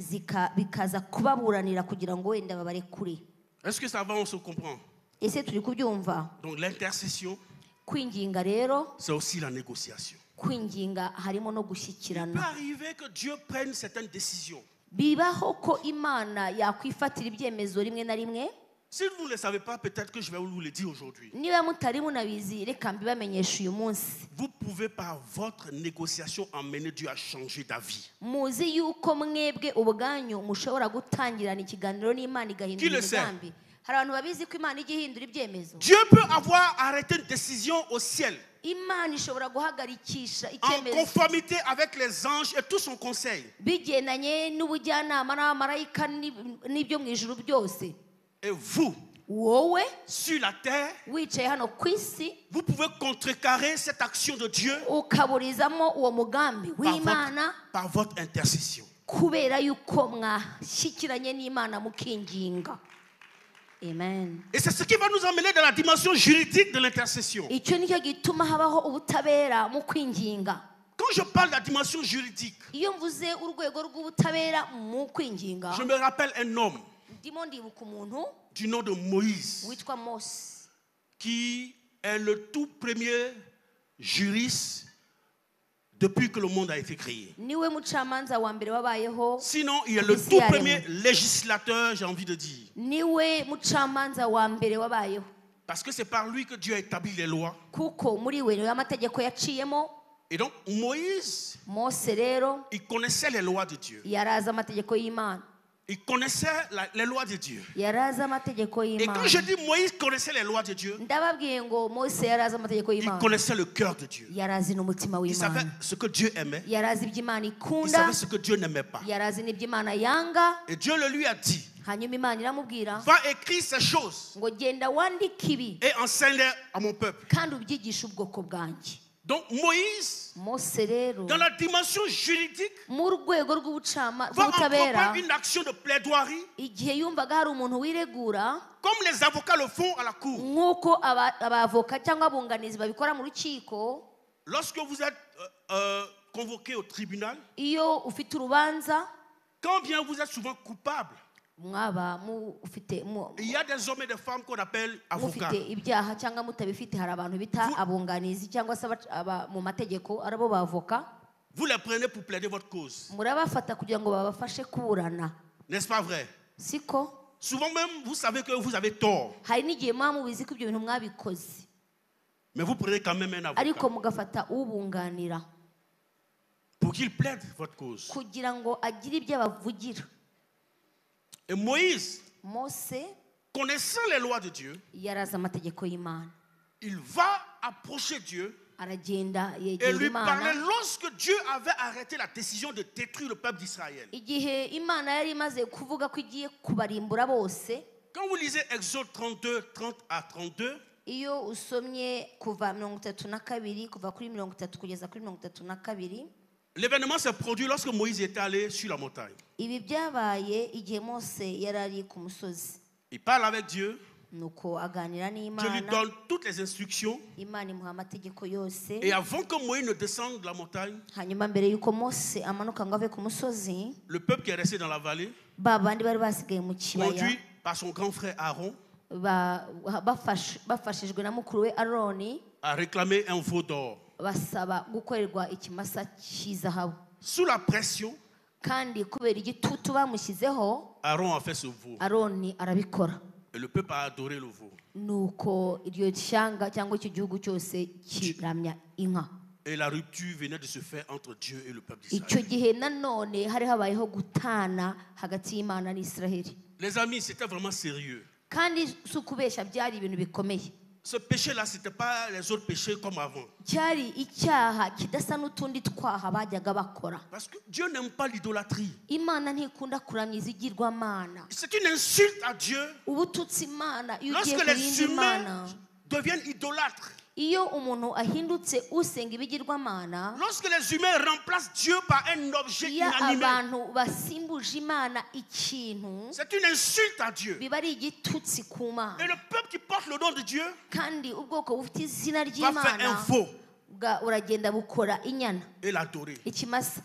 S2: bikaza kubaburanira kugira ngo wenda babarekure
S1: Est-ce que ça va, on se comprend?
S2: ese turi kubyumva
S1: Donc l'intercession,
S2: kwinginga rero
S1: c'est aussi la négociation.
S2: kwinginga harimo no
S1: Il peut
S2: gushyikirana
S1: arriver que Dieu prenne certaines décisions.
S2: bibaho ko Imana yakwifatira ibyemezo rimwe na rimwe
S1: Si vous ne le savez pas, peut-être que je vais vous le dire aujourd'hui.
S2: niba mutari munabizi reka mbibamenyesha uyu munsi
S1: Vous pouvez par votre négociation emmener Dieu à changer d'avis.
S2: muzi yuko mwebwe ubwanyu mushobora gutangirana ikiganiro n'Imana igahindura
S1: Qui le sait?
S2: imigambi hari abantu babizi ko Imana ijya ihindura ibyemezo
S1: Dieu peut avoir arrêté une décision au ciel
S2: Imana ishobora guhagarikisha
S1: en
S2: icyemezo
S1: conformité avec les anges et tout son conseil.
S2: bigendanye n'ubujyanama n'abamarayika n'ibyo mu ijuru byose
S1: Et vous,
S2: wowe
S1: sur la terre,
S2: wicaye hano ku isi
S1: vous pouvez contrecarrer cette action de Dieu
S2: ukaburizamo uwo mugambi w'Imana
S1: par votre intercession.
S2: kubera yuko mwashyikiranye n'Imana mukinginga amen.
S1: Et c'est ce qui va nous emmener dans la dimension juridique de l'intercession.
S2: icyo nicyo gituma habaho ubutabera mu kwinginga
S1: Quand je parle de la dimension juridique,
S2: iyo mvuze urwego rw'ubutabera mu kwinginga
S1: je me rappelle un homme
S2: ndimo ndibuka umuntu
S1: du nom de Moïse,
S2: witwa Mose
S1: qui est le tout premier juriste depuis que le monde a été créé.
S2: niwe mucamanza wa mbere wabayeho
S1: Sinon, il est le tout premier législateur, j'ai envie de dire.
S2: niwe mucamanza wa mbere wabayeho
S1: Parce que c'est par lui que Dieu a établi les lois.
S2: kuko muri we niwe amategeko yaciyemo
S1: Et donc, Moïse,
S2: Mose rero
S1: il connaissait les lois de Dieu.
S2: yari azi amategeko y'Imana.
S1: Il connaissait les lois de Dieu.
S2: Yari azi amategeko
S1: Et quand
S2: y'Imana.
S1: je dis Moïse connaissait les lois de Dieu,
S2: Ndababwiye ngo Mose yari azi amategeko
S1: il
S2: y'Imana.
S1: connaissait le cœur de Dieu.
S2: Yari azi n'umutima
S1: Il savait
S2: w'Imana.
S1: ce que Dieu aimait.
S2: Yari azi ibyo Imana
S1: Il
S2: ikunda.
S1: savait ce que Dieu n'aimait pas.
S2: Yari azi n'ibyo Imana yanga.
S1: Et Dieu le lui a dit,
S2: Hanyuma Imana iramubwira
S1: va écrire ces choses
S2: ngo genda wandike ibi
S1: et enseigne-les à mon peuple.
S2: kandi ubyigishe ubwoko bwanjye.
S1: Donc Moïse,
S2: Mose rero
S1: dans la dimension juridique,
S2: mu rwego
S1: va
S2: rw'ubutabera
S1: entreprendre une action de plaidoirie,
S2: igihe yumvaga hari umuntu wiregura
S1: comme les avocats le font à la cour.
S2: nk'uko abavoka cyangwa abunganizi babikora mu rukiko.
S1: Lorsque vous êtes convoqué au tribunal,
S2: Iyo ufite urubanza
S1: quand bien vous êtes souvent coupable,
S2: mwaba
S1: il y a des hommes et des femmes qu'on appelle avocats.
S2: mufite ibyaha cyangwa mutabifite, hari abantu bita abunganizi cyangwa se mu mategeko arabo bavoka.
S1: Vous les prenez pour plaider votre cause.
S2: Murabafata kugira ngo babafashe kuburana,
S1: N'est-ce pas vrai?
S2: siko?
S1: Souvent même, vous savez que vous avez tort.
S2: Hari n'igihe muba mubizi ko ibyo bintu mwabikoze,
S1: Mais vous prenez quand même un
S2: ariko
S1: avocat
S2: mugafata ubunganira
S1: pour qu'il plaide votre cause.
S2: kugira ngo agire ibyo abavugira.
S1: Et Moïse,
S2: Mose
S1: connaissant les lois de Dieu,
S2: yari azi amategeko y'Imana,
S1: il va approcher Dieu
S2: aragenda
S1: et
S2: yegera
S1: lui parler
S2: Imana.
S1: lorsque Dieu avait arrêté la décision de détruire le peuple d'Israël.
S2: Igihe Imana yari imaze kuvuga ko igiye kubarimbura bose,
S1: Quand vous lisez Exode 32, 30 à 32,
S2: iyo usomye kuva 32 kuva kuri 30 kugeza kuri 32,
S1: l'événement s'est produit lorsque Moïse était allé sur la montagne.
S2: ibi byabaye igihe Mose yari ari ku musozi,
S1: Il parle avec Dieu,
S2: nuko aganira
S1: Dieu lui
S2: n'Imana.
S1: donne toutes les instructions.
S2: Imana imuha amategeko yose.
S1: Et avant que Moïse ne descende de la montagne,
S2: Hanyuma mbere yuko Mose amanuka ngo ave ku musozi,
S1: le peuple qui est resté dans la vallée,
S2: ba bandi bari basigaye mu kibaya
S1: conduit par son grand frère Aaron,
S2: bafashijwe na mukuru we Aroni,
S1: a réclamé un veau d'or.
S2: basaba gukorerwa ikimasa cy'izahabu,
S1: Sous la pression,
S2: kandi kubera igitutu bamushyizeho,
S1: Aaron a fait ce veau.
S2: Aroni arabikora.
S1: Et le peuple a adoré le veau.
S2: Nuko iryo shyanga cyangwa icyo gihugu cyose kiramya inka.
S1: Et la rupture venait de se faire entre Dieu et le peuple
S2: Icyo
S1: d'Israël.
S2: gihe nanone hari habayeho gutana hagati y'Imana n'Isiraheli,
S1: Les amis, c'était vraiment sérieux.
S2: kandi si ukubeshya, byari ibintu bikomeye.
S1: Ce péché-là, ce n'était pas les autres péchés comme avant.
S2: Cyari icyaha kidasa n'utundi twaha bajyaga bakora.
S1: Parce que Dieu n'aime pas l'idolâtrie.
S2: Imana ntikunda kuramya izigirwamana.
S1: C'est une insulte à Dieu
S2: Ubututsi Imana iyo ugiye
S1: lorsque les
S2: kurinda Imana.
S1: humains deviennent idolâtres.
S2: Iyo umuntu ahindutse usenga ibigirwamana,
S1: Lorsque les humains remplacent Dieu par un objet
S2: iyo
S1: inanimé,
S2: abantu basimbuje Imana ikintu,
S1: c'est une insulte à Dieu.
S2: biba ari igitutsi ku Mana.
S1: Et le peuple qui porte le nom de Dieu
S2: Kandi ubwoko bufite izina
S1: va faire un
S2: ry'Imana
S1: veau
S2: uragenda bukora inyana,
S1: et l'adorer.
S2: ikimasa,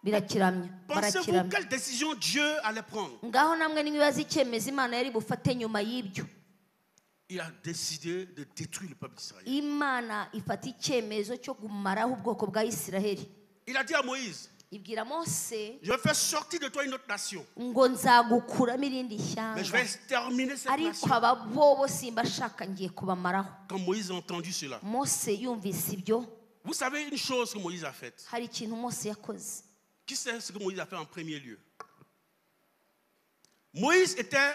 S2: birakiramya,
S1: Pensez-vous
S2: barakiramya.
S1: quelle décision Dieu allait prendre?
S2: Ngaho namwe n'ibibazo icyemezo Imana yari bufate nyuma y'ibyo.
S1: Il a décidé de détruire le peuple d'Israël.
S2: Imana ifata icyemezo cyo gumaraho ubwoko bwa Isiraheli.
S1: Il a dit à Moïse,
S2: Ibwira Mose
S1: je vais faire sortir de toi une autre nation,
S2: ngo nzagukuramo irindi
S1: mais je
S2: shyanga,
S1: vais exterminer cette
S2: ariko
S1: nation.
S2: aba bobo simba shaka ngiye kubamaraho.
S1: Quand Moïse a entendu cela,
S2: Mose yumvise ibyo,
S1: vous savez une chose que Moïse a faite.
S2: hari ikintu Mose yakoze.
S1: Qui sait ce que Moïse a fait en premier lieu? Moïse était...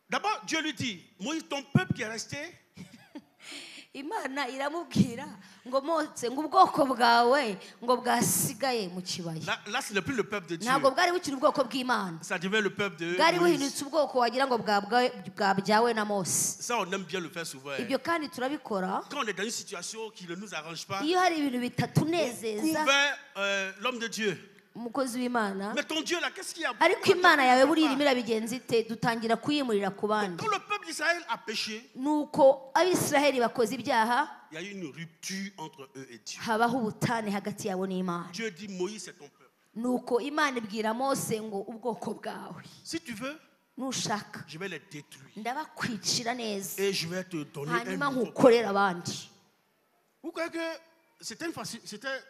S1: D'abord, Dieu lui dit, Moïse, ton peuple qui est resté,
S2: Imana iramubwira ngo Mose, ngo ubwoko bwawe ngo bwasigaye mu kibaya.
S1: là ce n'est plus le peuple de Dieu.
S2: Ntabwo bwari bukiri ubwoko bw'Imana,
S1: Ça devient le peuple de
S2: bwari
S1: Moïse.
S2: buhindutse ubwoko wagira ngo bwabyawe na Mose.
S1: Ça, on aime bien le faire souvent.
S2: Ibyo kandi turabikora
S1: Quand on est dans une situation qui ne nous arrange pas,
S2: iyo hari ibintu
S1: on
S2: bitatunezeza,
S1: couvert l'homme de Dieu.
S2: umukozi w'Imana.
S1: Mais ton Dieu là, qu'est-ce qu'il y a?
S2: Ariko Imana yawe buriya irimo irabigenza ite, dutangira kuyimurira ku bandi.
S1: Quand le peuple d'Israël a péché,
S2: Nuko Abisiraheli bakoze ibyaha,
S1: il y a eu une rupture entre eux et Dieu.
S2: habaho ubutane hagati yabo n'Imana.
S1: Dieu dit, Moïse, c'est ton peuple.
S2: Nuko Imana ibwira Mose ngo ubwoko bwawe
S1: Si tu veux,
S2: nushaka
S1: je vais les détruire.
S2: ndabakwicira neza,
S1: Et je vais te donner
S2: hanyuma
S1: un nouveau peuple.
S2: nkukorera abandi.
S1: Vous croyez que c'était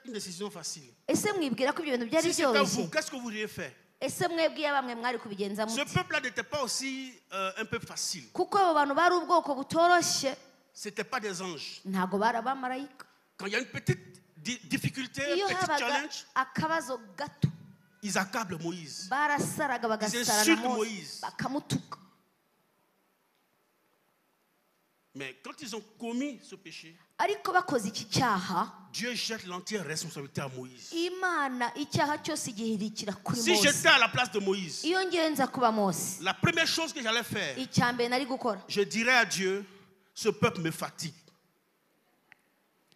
S1: une décision facile?
S2: Ese mwibwira ko ibyo bintu byari
S1: Si c'était
S2: byoroshye?
S1: vous, qu'est-ce que vous auriez fait?
S2: Ese mwebwe bamwe mwari kubigenza
S1: Ce
S2: mute?
S1: peuple-là n'était pas aussi un peuple facile.
S2: Kuko abo bantu bari ubwoko butoroshye,
S1: Ce n'était pas des anges.
S2: ntago bari abamarayika.
S1: Quand il y a une petite difficulté,
S2: iyo
S1: petit
S2: habaga
S1: challenge,
S2: akabazo gato
S1: ils accablent Moïse.
S2: barasaraga bagasara
S1: insultent
S2: na
S1: Moïse.
S2: Mose bakamutuka.
S1: Mais quand ils ont commis ce péché,
S2: ariko bakoze iki cyaha
S1: Dieu jette l'entière responsabilité à Moïse.
S2: imana icyaha cyose gihirikira kuri
S1: Si
S2: Mose.
S1: j'étais à la place de Moïse,
S2: iyo ngenza kuba Mose,
S1: la première chose que j'allais faire,
S2: icya mbere nari gukora
S1: je dirais à Dieu, ce peuple me fatigue.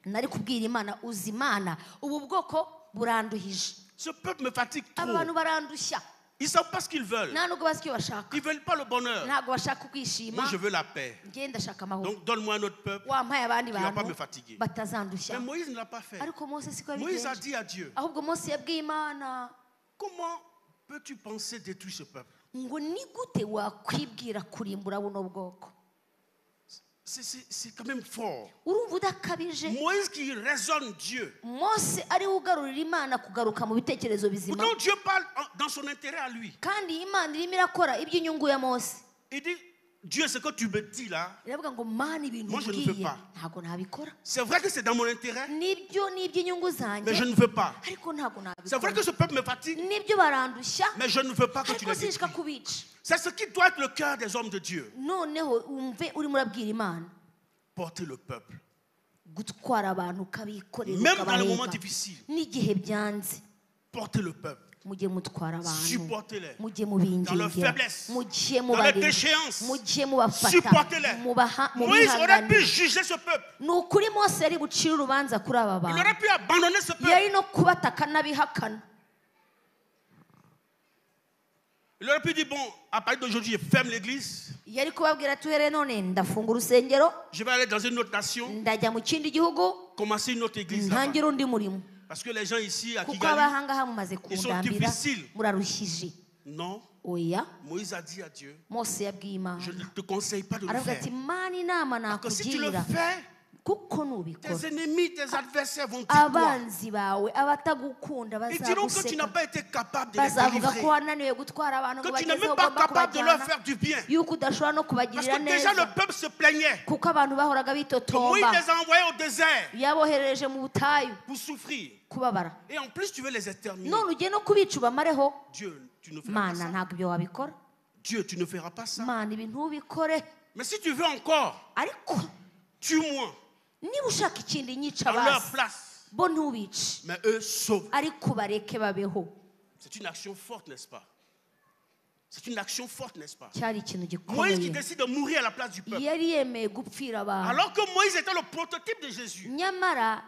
S2: nari kubwira imana, uzi imana ubu bwoko buranduhije,
S1: Ce peuple me fatigue
S2: aba
S1: trop.
S2: bantu barandushya,
S1: Ils ne savent pas ce qu'ils veulent.
S2: nta nubwo bazi icyo bashaka,
S1: Ils ne veulent pas le bonheur.
S2: ntabwo bashaka kwishima.
S1: Moi, je veux la paix.
S2: Njye ndashaka amahoro,
S1: Donc, donne-moi un autre peuple
S2: wampaye abandi
S1: qui ne va pas
S2: bantu
S1: me fatiguer.
S2: batazandushya.
S1: Mais Moïse ne l'a pas fait.
S2: ariko Mose siko
S1: Moïse a
S2: yabigenje,
S1: dit à Dieu,
S2: ahubwo Mose yabwiye imana
S1: comment peux-tu penser détruire ce peuple?
S2: ngo ni gute wakwibwira kurimbura buno bwoko,
S1: C'est quand même fort.
S2: urumva udakabije.
S1: Moïse qui raisonne Dieu.
S2: Mose ari we ugarurira imana kugaruka mu bitekerezo bizima,
S1: Pourtant, Dieu parle dans son intérêt à lui.
S2: kandi imana irimo irakora iby'inyungu ya Mose.
S1: Il dit, Dieu, ce que tu me dis là,
S2: iravuga ngo mana ibintu
S1: Moi, je ne
S2: ubwiye
S1: veux pas.
S2: ntabwo nabikora,
S1: c'est vrai que c'est dans mon intérêt,
S2: nibyo ni iby'inyungu
S1: mais je
S2: zanjye
S1: ne veux pas.
S2: ariko ntabwo
S1: C'est vrai
S2: nabikora,
S1: que ce peuple me fatigue,
S2: nibyo barandushya
S1: mais je ne veux pas que tu
S2: ariko
S1: les
S2: sinshaka
S1: détruis.
S2: kubica.
S1: C'est ce qui doit être le cœur des hommes de Dieu.
S2: noneho wumve urimo urabwira imana
S1: Porter le peuple.
S2: gutwara abantu ukabikorera
S1: Même dans les moments
S2: ukabareba,
S1: difficiles,
S2: n'igihe byanze
S1: porter le peuple.
S2: mujye mutwara abantu,
S1: Supportez-les.
S2: mujye
S1: Dans leur
S2: mubingingira,
S1: faiblesse,
S2: mujye
S1: dans leur
S2: mubareba,
S1: déchéance.
S2: mujye mubafata,
S1: Supportez-les. Moïse aurait pu
S2: mubihanganira.
S1: juger ce peuple.
S2: ni ukuri Mose yari bucire urubanza kuri aba
S1: Il
S2: bantu,
S1: aurait pu abandonner ce peuple.
S2: yari no kubataka n'abihakana.
S1: Il aurait pu dire, bon, à partir d'aujourd'hui, je ferme l'église.
S2: yari kubabwira ati uhereye none ndafunga urusengero,
S1: Je vais aller dans une autre nation,
S2: ndajya mu kindi gihugu,
S1: commencer une autre église là-bas.
S2: ntangire undi murimo,
S1: Parce que les gens ici à
S2: kuko
S1: Kigali,
S2: abahangaha mumaze
S1: ils sont
S2: kundambira,
S1: difficiles.
S2: murarushije.
S1: Non.
S2: oya,
S1: Moïse a dit à Dieu,
S2: Mose yabwiye imana,
S1: je ne te conseille pas de le
S2: aravuga
S1: faire.
S2: ati mana inama
S1: Parce que si tu le
S2: nakugira,
S1: fais,
S2: kuko nubikora
S1: tes ennemis, tes adversaires vont dire quoi?
S2: abanzi bawe abatagukunda
S1: Ils diront que tu n'as
S2: bazaguseka,
S1: pas été capable de les
S2: bazavuga ko
S1: délivrer.
S2: wananiwe gutwara abantu ngo
S1: Que tu n'es
S2: bageze
S1: même
S2: aho
S1: pas
S2: ugomba
S1: capable de leur
S2: kubajyana,
S1: faire du bien.
S2: yuko udashobora no
S1: Parce
S2: kubagirira
S1: que déjà
S2: neza,
S1: le peuple se plaignait.
S2: kuko abantu bahoraga
S1: Que Moïse
S2: bitotomba,
S1: les a envoyés au désert
S2: yaboherereje mu butayu
S1: pour souffrir.
S2: kubabara,
S1: Et en plus, tu veux les exterminer.
S2: none ugiye no kubica ubamareho.
S1: Dieu, tu ne feras pas
S2: Mana
S1: ça.
S2: ntabwo ibyo wabikora,
S1: Dieu, tu ne feras pas ça.
S2: mana ibi ntubikore,
S1: Mais si tu veux encore,
S2: ariko
S1: tue-moi
S2: niba ushaka ikindi nyica
S1: à leur
S2: basi,
S1: place.
S2: bo ntubice
S1: Mais eux sauvent.
S2: ariko bareke babeho.
S1: C'est une action forte, n'est-ce pas? C'est une action forte, n'est-ce pas?
S2: cyari ikintu
S1: Moïse qui
S2: gikomeye,
S1: décide de mourir à la place du peuple.
S2: yari yemeye gupfira abantu,
S1: Alors que Moïse était le prototype de Jésus.
S2: nyamara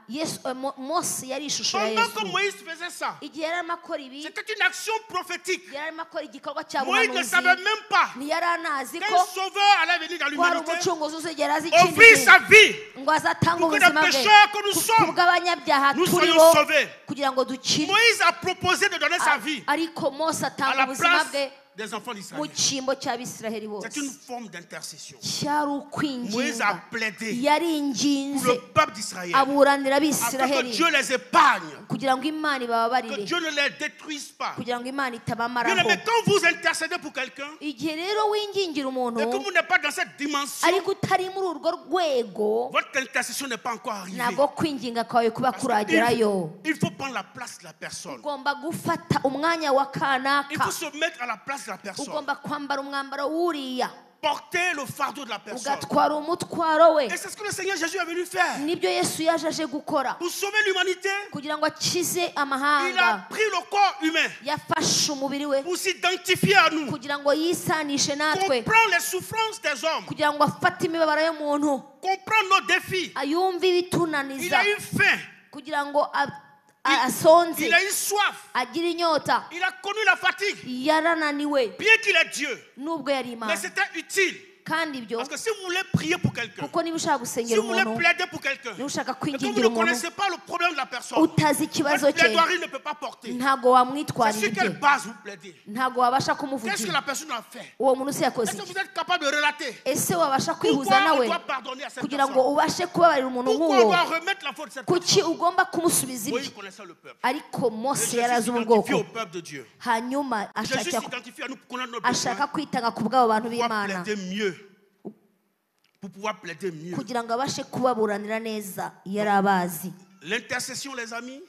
S2: Mose yari ishusho ya
S1: Pendant que
S2: Yesu.
S1: Moïse faisait ça,
S2: Igihe yari arimo akora ibi,
S1: c'était une action prophétique.
S2: yari arimo akora igikorwa cya
S1: Moïse ne
S2: buhanuzi,
S1: savait même pas
S2: ntiyari anazi
S1: qu'un
S2: ko
S1: sauveur allait venir dans
S2: ko hari
S1: l'humanité,
S2: umucunguzi uzigera azi ikindi
S1: offrir sa
S2: gihe
S1: vie
S2: ngo azatanga
S1: pour que
S2: ubuzima
S1: les
S2: bwe
S1: pécheurs que nous sommes,
S2: kubw'abanyabyaha
S1: nous
S2: turi
S1: soyons
S2: bo,
S1: sauvés.
S2: kugira ngo dukire.
S1: Moïse a proposé de donner sa vie
S2: ariko Mose
S1: à
S2: atanga
S1: la
S2: ubuzima
S1: place
S2: bwe
S1: des enfants
S2: mu
S1: d'Israël.
S2: cyimbo cy'Abisiraheli bose.
S1: C'est une forme d'intercession.
S2: cyari
S1: Moïse a
S2: ukwinginga,
S1: plaidé pour
S2: yaringinze
S1: le peuple d'Israël
S2: aburanira
S1: afin que
S2: Abisiraheli
S1: Dieu les épargne,
S2: kugira ngo Imana
S1: que
S2: ibababarire,
S1: Dieu ne les détruise pas.
S2: kugira ngo Imana
S1: Bien
S2: itabamaraho.
S1: aimé, quand vous intercédez pour quelqu'un
S2: igihe rero wingingira umuntu
S1: et que vous n'êtes pas dans cette dimension,
S2: ariko utari muri urwo rwego,
S1: votre intercession n'est pas encore arrivée.
S2: ntabwo kwinginga kwawe kuba
S1: Parce que
S2: kuragerayo.
S1: il faut prendre la place de la personne.
S2: ugomba gufata umwanya wa
S1: Il
S2: kanaka,
S1: faut se mettre à la place de la personne.
S2: ugomba kwambara umwambaro w'uriya,
S1: Porter le fardeau de la personne.
S2: ugatwara umutwaro we.
S1: Et c'est ce que le Seigneur Jésus est venu faire.
S2: nibyo Yesu yaje aje gukora,
S1: Pour sauver l'humanité,
S2: kugira ngo akize
S1: il a
S2: amahanga.
S1: pris le corps humain
S2: yafashe umubiri we
S1: pour s'identifier à nous.
S2: kugira ngo yisanishe natwe,
S1: Comprendre les souffrances des hommes.
S2: kugira ngo afate imibabaro y'umuntu,
S1: Comprendre nos défis.
S2: ayumve
S1: Il
S2: ibitunaniza,
S1: a eu faim.
S2: kugira ngo asonze,
S1: Il a eu soif.
S2: agire inyota.
S1: Il a connu la fatigue.
S2: yarananiwe
S1: Bien qu'il est Dieu.
S2: nubwo yari
S1: Mais
S2: Imana,
S1: c'était utile.
S2: kandi ibyo,
S1: Parce que si vous voulez prier pour quelqu'un,
S2: kuko niba ushaka
S1: si
S2: gusengera
S1: vous voulez
S2: umuntu,
S1: plaider pour quelqu'un,
S2: niba ushaka
S1: et que vous
S2: kwingingira
S1: ne
S2: umuntu
S1: connaissez pas le problème de la personne,
S2: utazi ikibazo
S1: votre
S2: cye,
S1: plaidoirie ne peut pas porter.
S2: ntabwo
S1: C'est
S2: wamwitwarira
S1: sur quelle
S2: ibye,
S1: base vous plaidez?
S2: ntabwo wabasha
S1: Qu'est-ce que
S2: kumuvugira.
S1: la personne a fait?
S2: uwo muntu se yakoze
S1: Est-ce que
S2: iki?
S1: vous êtes capable de relater?
S2: ese wabasha kwihuza
S1: Pourquoi on
S2: nawe
S1: doit pardonner à cette
S2: kugira ngo
S1: personne?
S2: ubashe kubabarira umuntu
S1: Pourquoi on
S2: nk'uwo?
S1: doit remettre la faute de cette
S2: kuki
S1: personne?
S2: ugomba kumusubiza
S1: Moïse
S2: ibye?
S1: connaissait le peuple.
S2: ariko
S1: Et
S2: Mose
S1: Jésus
S2: yari azi
S1: s'identifie
S2: ubwoko,
S1: au peuple de Dieu.
S2: hanyuma
S1: Jésus
S2: ashaka
S1: s'identifie à nous pour connaître nos besoins,
S2: ashaka kwitanga ku bw'abo bantu
S1: pour pouvoir
S2: b'Imana,
S1: plaider mieux. Pour pouvoir plaider mieux.
S2: kugira ngo abashe kubaburanira neza yari abazi.
S1: L'intercession, les amis,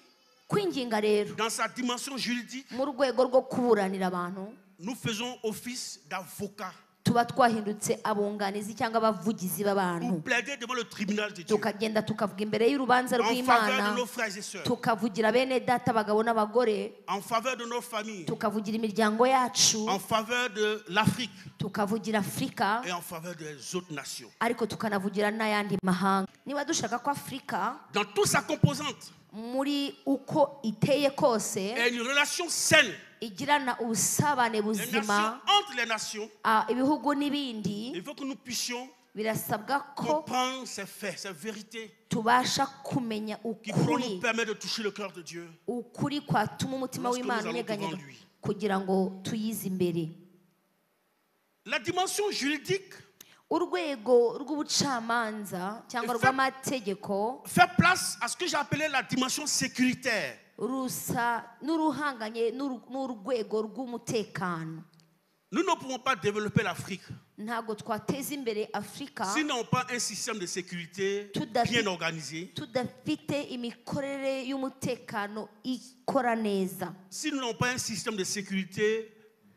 S2: kwinginga rero
S1: dans sa dimension juridique,
S2: mu rwego rwo kuburanira abantu
S1: nous faisons office d'avocat
S2: tuba twahindutse abunganizi cyangwa abavugizi
S1: pour
S2: b'abantu
S1: plaider devant le tribunal de Dieu
S2: tukagenda tukavuga imbere y'urubanza
S1: en faveur
S2: rw'Imana
S1: de nos frères et sœurs,
S2: tukavugira bene data abagabo n'abagore
S1: en faveur de nos familles,
S2: tukavugira imiryango yacu
S1: en faveur de l'Afrique
S2: tukavugira Afurika
S1: et en faveur des autres nations.
S2: ariko tukanavugira n'ayandi mahanga niba dushaka ko Afurika
S1: Dans toute sa composante,
S2: muri uko iteye kose
S1: et une relation saine,
S2: igirana ubusabane
S1: les
S2: buzima
S1: nations entre les nations,
S2: ibihugu n'ibindi
S1: il faut que nous puissions
S2: birasabwa ko
S1: comprendre ces faits, ces vérités
S2: tubasha kumenya
S1: qui pourront
S2: ukuri
S1: nous permettre de toucher le cœur de Dieu.
S2: ukuri kwatuma umutima
S1: Lorsque
S2: w'Imana
S1: nous allons
S2: unyeganyega
S1: devant lui.
S2: kugira ngo tuyize imbere
S1: La dimension juridique
S2: urwego rw'ubucamanza cyangwa
S1: Effect-
S2: rw'amategeko
S1: fait place à ce que j'ai appelé la dimension sécuritaire.
S2: rusa n'uruhanganye n'urwego rw'umutekano
S1: Nous ne pouvons pas développer l'Afrique
S2: ntabwo twateza imbere Afurika
S1: si nous n'avons pas un système de sécurité
S2: Tout à fait.
S1: bien organisé,
S2: tudafite imikorere y'umutekano ikora neza
S1: si nous n'avons pas un système de sécurité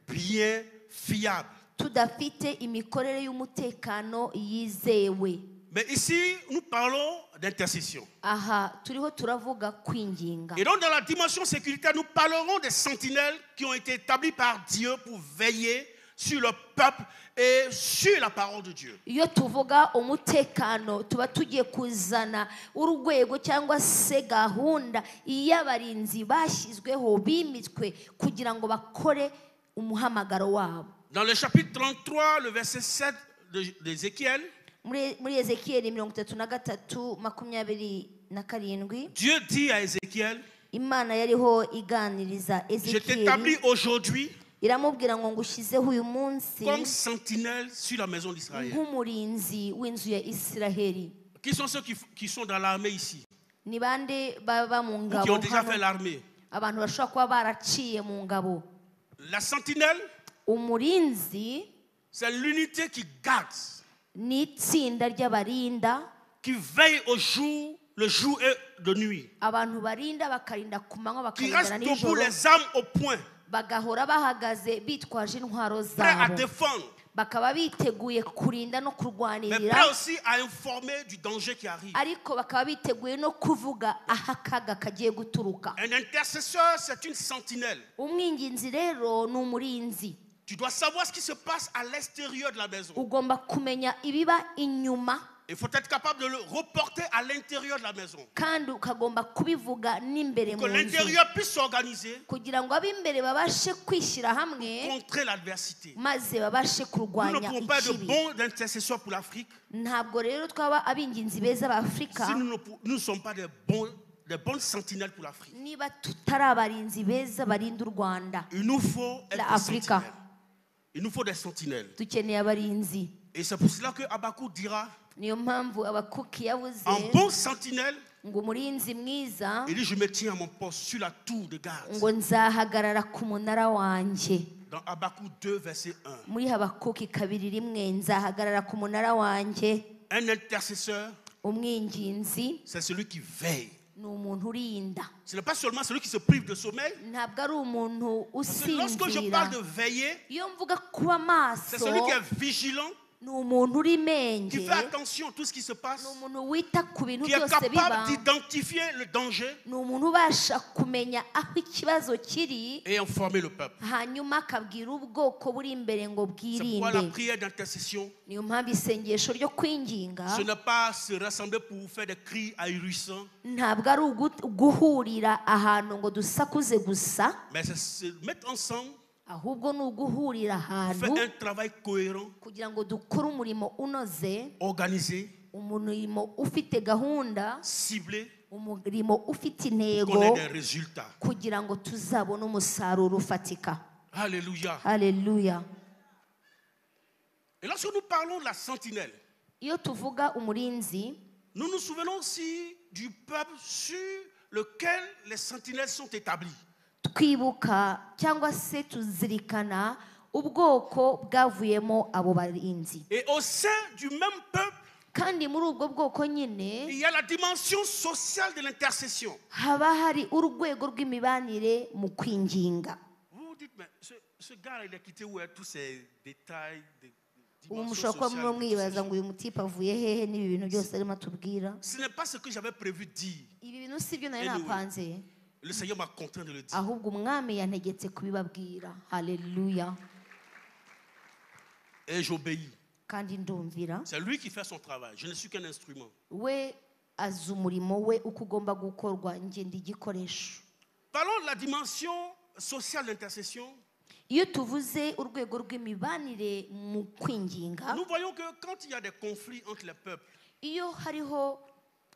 S1: bien fiable.
S2: tudafite imikorere y'umutekano yizewe
S1: Mais ici, nous parlons d'intercession.
S2: aha turiho turavuga kwinginga
S1: Et donc, dans la dimension sécuritaire, nous parlerons des sentinelles qui ont été établies par Dieu pour veiller sur le peuple et sur la parole de Dieu.
S2: iyo tuvuga umutekano tuba tugiye kuzana urwego cyangwa se gahunda y'abarinzi bashyizweho bimitswe kugira ngo bakore umuhamagaro wabo
S1: Dans le chapitre 33, le verset 7 d'Ézéchiel,
S2: muri Ezekiyeli 33:27
S1: Dieu dit à Ézéchiel,
S2: Imana yariho iganiriza
S1: je
S2: Ezekiyeli
S1: t'établis aujourd'hui
S2: iramubwira ngo ngushyizeho uyu munsi
S1: comme sentinelle sur la maison d'Israël.
S2: nk'umurinzi w'inzu ya Isiraheli.
S1: Qui sont ceux qui sont dans l'armée ici,
S2: Ni bande baba mu
S1: ou qui
S2: ngabo
S1: ont déjà
S2: hano?
S1: fait l'armée?
S2: Abantu bashobora kuba baraciye mu ngabo.
S1: La sentinelle,
S2: Umurinzi
S1: c'est l'unité qui garde,
S2: ni itsinda ry'abarinda,
S1: qui veille au jour, le jour et de nuit,
S2: abantu barinda bakarinda ku manywa
S1: qui
S2: bakarindana
S1: reste debout,
S2: nijoro,
S1: les armes au point,
S2: bagahora bahagaze bitwaje intwaro
S1: prêts à
S2: zabo,
S1: défendre,
S2: bakaba biteguye kurinda no
S1: mais
S2: kurwanirira,
S1: prêts aussi à informer du danger qui arrive.
S2: ariko bakaba biteguye no kuvuga aho akaga kagiye guturuka.
S1: Un intercesseur, c'est une sentinelle.
S2: Umwinginzi rero ni umurinzi.
S1: Tu dois savoir ce qui se passe à l'extérieur de la maison.
S2: Ugomba kumenya ibiba inyuma
S1: Il faut être capable de le reporter à l'intérieur de la maison.
S2: kandi ukagomba kubivuga n'imbere
S1: Que
S2: mu nzu
S1: l'intérieur puisse s'organiser,
S2: kugira ngo ab'imbere babashe kwishyira hamwe
S1: contrer l'adversité.
S2: maze babashe
S1: Nous ne
S2: kurwanya
S1: pouvons pas être de
S2: ikibi.
S1: bons intercesseurs pour l'Afrique
S2: Ntabwo rero twaba ab'inginzi beza b'Afurika
S1: si nous ne sommes pas des bonnes sentinelles pour l'Afrique.
S2: niba tutari abarinzi beza barinda u Rwanda.
S1: Il nous faut être
S2: La
S1: des
S2: Africa.
S1: sentinelles. Il nous faut des sentinelles.
S2: Dukeneye abarinzi.
S1: Et c'est pour cela que Habakkuk dira,
S2: Niyo mpamvu Abakuki yavuze
S1: en bon sentinelle,
S2: ngo umurinzi mwiza
S1: il dit, je me tiens à mon poste sur la tour de garde.
S2: ngo nzahagarara ku munara wanjye.
S1: Dans Habakkuk 2, verset 1.
S2: Muri Habakuki 2:1 nzahagarara ku munara wanjye.
S1: Un intercesseur,
S2: Umwinginzi
S1: c'est celui qui veille.
S2: ni umuntu urinda,
S1: Ce n'est pas seulement celui qui se prive de sommeil.
S2: ntabwo ari umuntu
S1: Parce que lorsque je
S2: usinzira.
S1: parle de veiller,
S2: Iyo mvuga kuba maso
S1: c'est celui qui est vigilant,
S2: ni umuntu uri
S1: qui
S2: menge,
S1: fait attention à tout ce qui se passe,
S2: ni umuntu wita ku bintu
S1: qui est
S2: byose biba,
S1: capable d'identifier le danger
S2: ni umuntu ubasha kumenya aho ikibazo kiri
S1: et informer le peuple.
S2: hanyuma akabwira ubwoko buri imbere ngo
S1: C'est pourquoi la
S2: bwirinde.
S1: prière d'intercession,
S2: Niyo mpamvu isengesho ryo kwinginga
S1: ce n'est pas se rassembler pour faire des cris ahurissants,
S2: ntabwo ari guhurira ahantu ngo dusakuze gusa,
S1: mais c'est se mettre ensemble,
S2: ahubwo ni uguhurira ahantu
S1: faire un travail cohérent,
S2: kugira ngo dukore umurimo unoze,
S1: organisé,
S2: umurimo ufite gahunda,
S1: ciblé,
S2: umurimo ufite
S1: qu'on
S2: intego,
S1: ait des résultats.
S2: kugira ngo tuzabone umusaruro ufatika.
S1: Alléluia.
S2: Haleluya.
S1: Et lorsque nous parlons de la sentinelle,
S2: Iyo tuvuga umurinzi
S1: nous nous souvenons aussi du peuple sur lequel les sentinelles sont établies.
S2: twibuka cyangwa se tuzirikana ubwoko bwavuyemo abo barinzi,
S1: Et au sein du même peuple,
S2: kandi muri ubwo bwoko nyine
S1: il y a la dimension sociale de l'intercession.
S2: haba hari urwego rw'imibanire mu kwinginga.
S1: Vous vous dites, mais ce gars, il a quitté où tous ces détails de
S2: ubu
S1: dimension
S2: mushobora kuba murimo mwibaza
S1: sociale.
S2: ngo uyu mutipe avuye hehe n'ibi bintu byose arimo atubwira.
S1: Ce n'est pas ce que j'avais prévu de dire.
S2: Ibi bintu si byo nari
S1: Anyway.
S2: napanze,
S1: Le Seigneur m'a contraint de le dire.
S2: ahubwo umwami yantegetse kubibabwira. Haleluya.
S1: Et j'obéis.
S2: kandi ndumvira.
S1: C'est lui qui fait son travail. Je ne suis qu'un instrument.
S2: We azi umurimo we uko ugomba gukorwa, njye ndi igikoresho.
S1: Parlons de la dimension sociale d'intercession.
S2: Iyo tuvuze urwego rw'imibanire mu kwinginga,
S1: Nous voyons que quand il y a des conflits entre les peuples,
S2: iyo hariho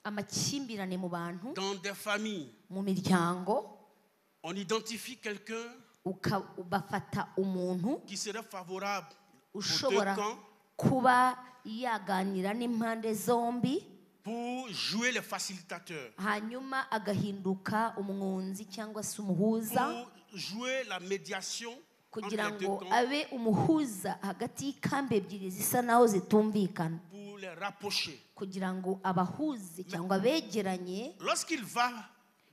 S2: amakimbirane mu bantu,
S1: dans des familles,
S2: mu miryango,
S1: on identifie quelqu'un
S2: bafata umuntu
S1: qui serait favorable aux deux
S2: ushobora
S1: camps
S2: kuba yaganira n'impande zombi,
S1: pour jouer les facilitateurs,
S2: hanyuma agahinduka umwunzi cyangwa se umuhuza,
S1: pour jouer la médiation entre
S2: kugira
S1: les deux
S2: ngo
S1: camps,
S2: abe umuhuza hagati y'ikambi ebyiri zisa naho zitumvikana,
S1: pour les rapprocher.
S2: kugira ngo abahuze cyangwa begeranye.
S1: Lorsqu'il va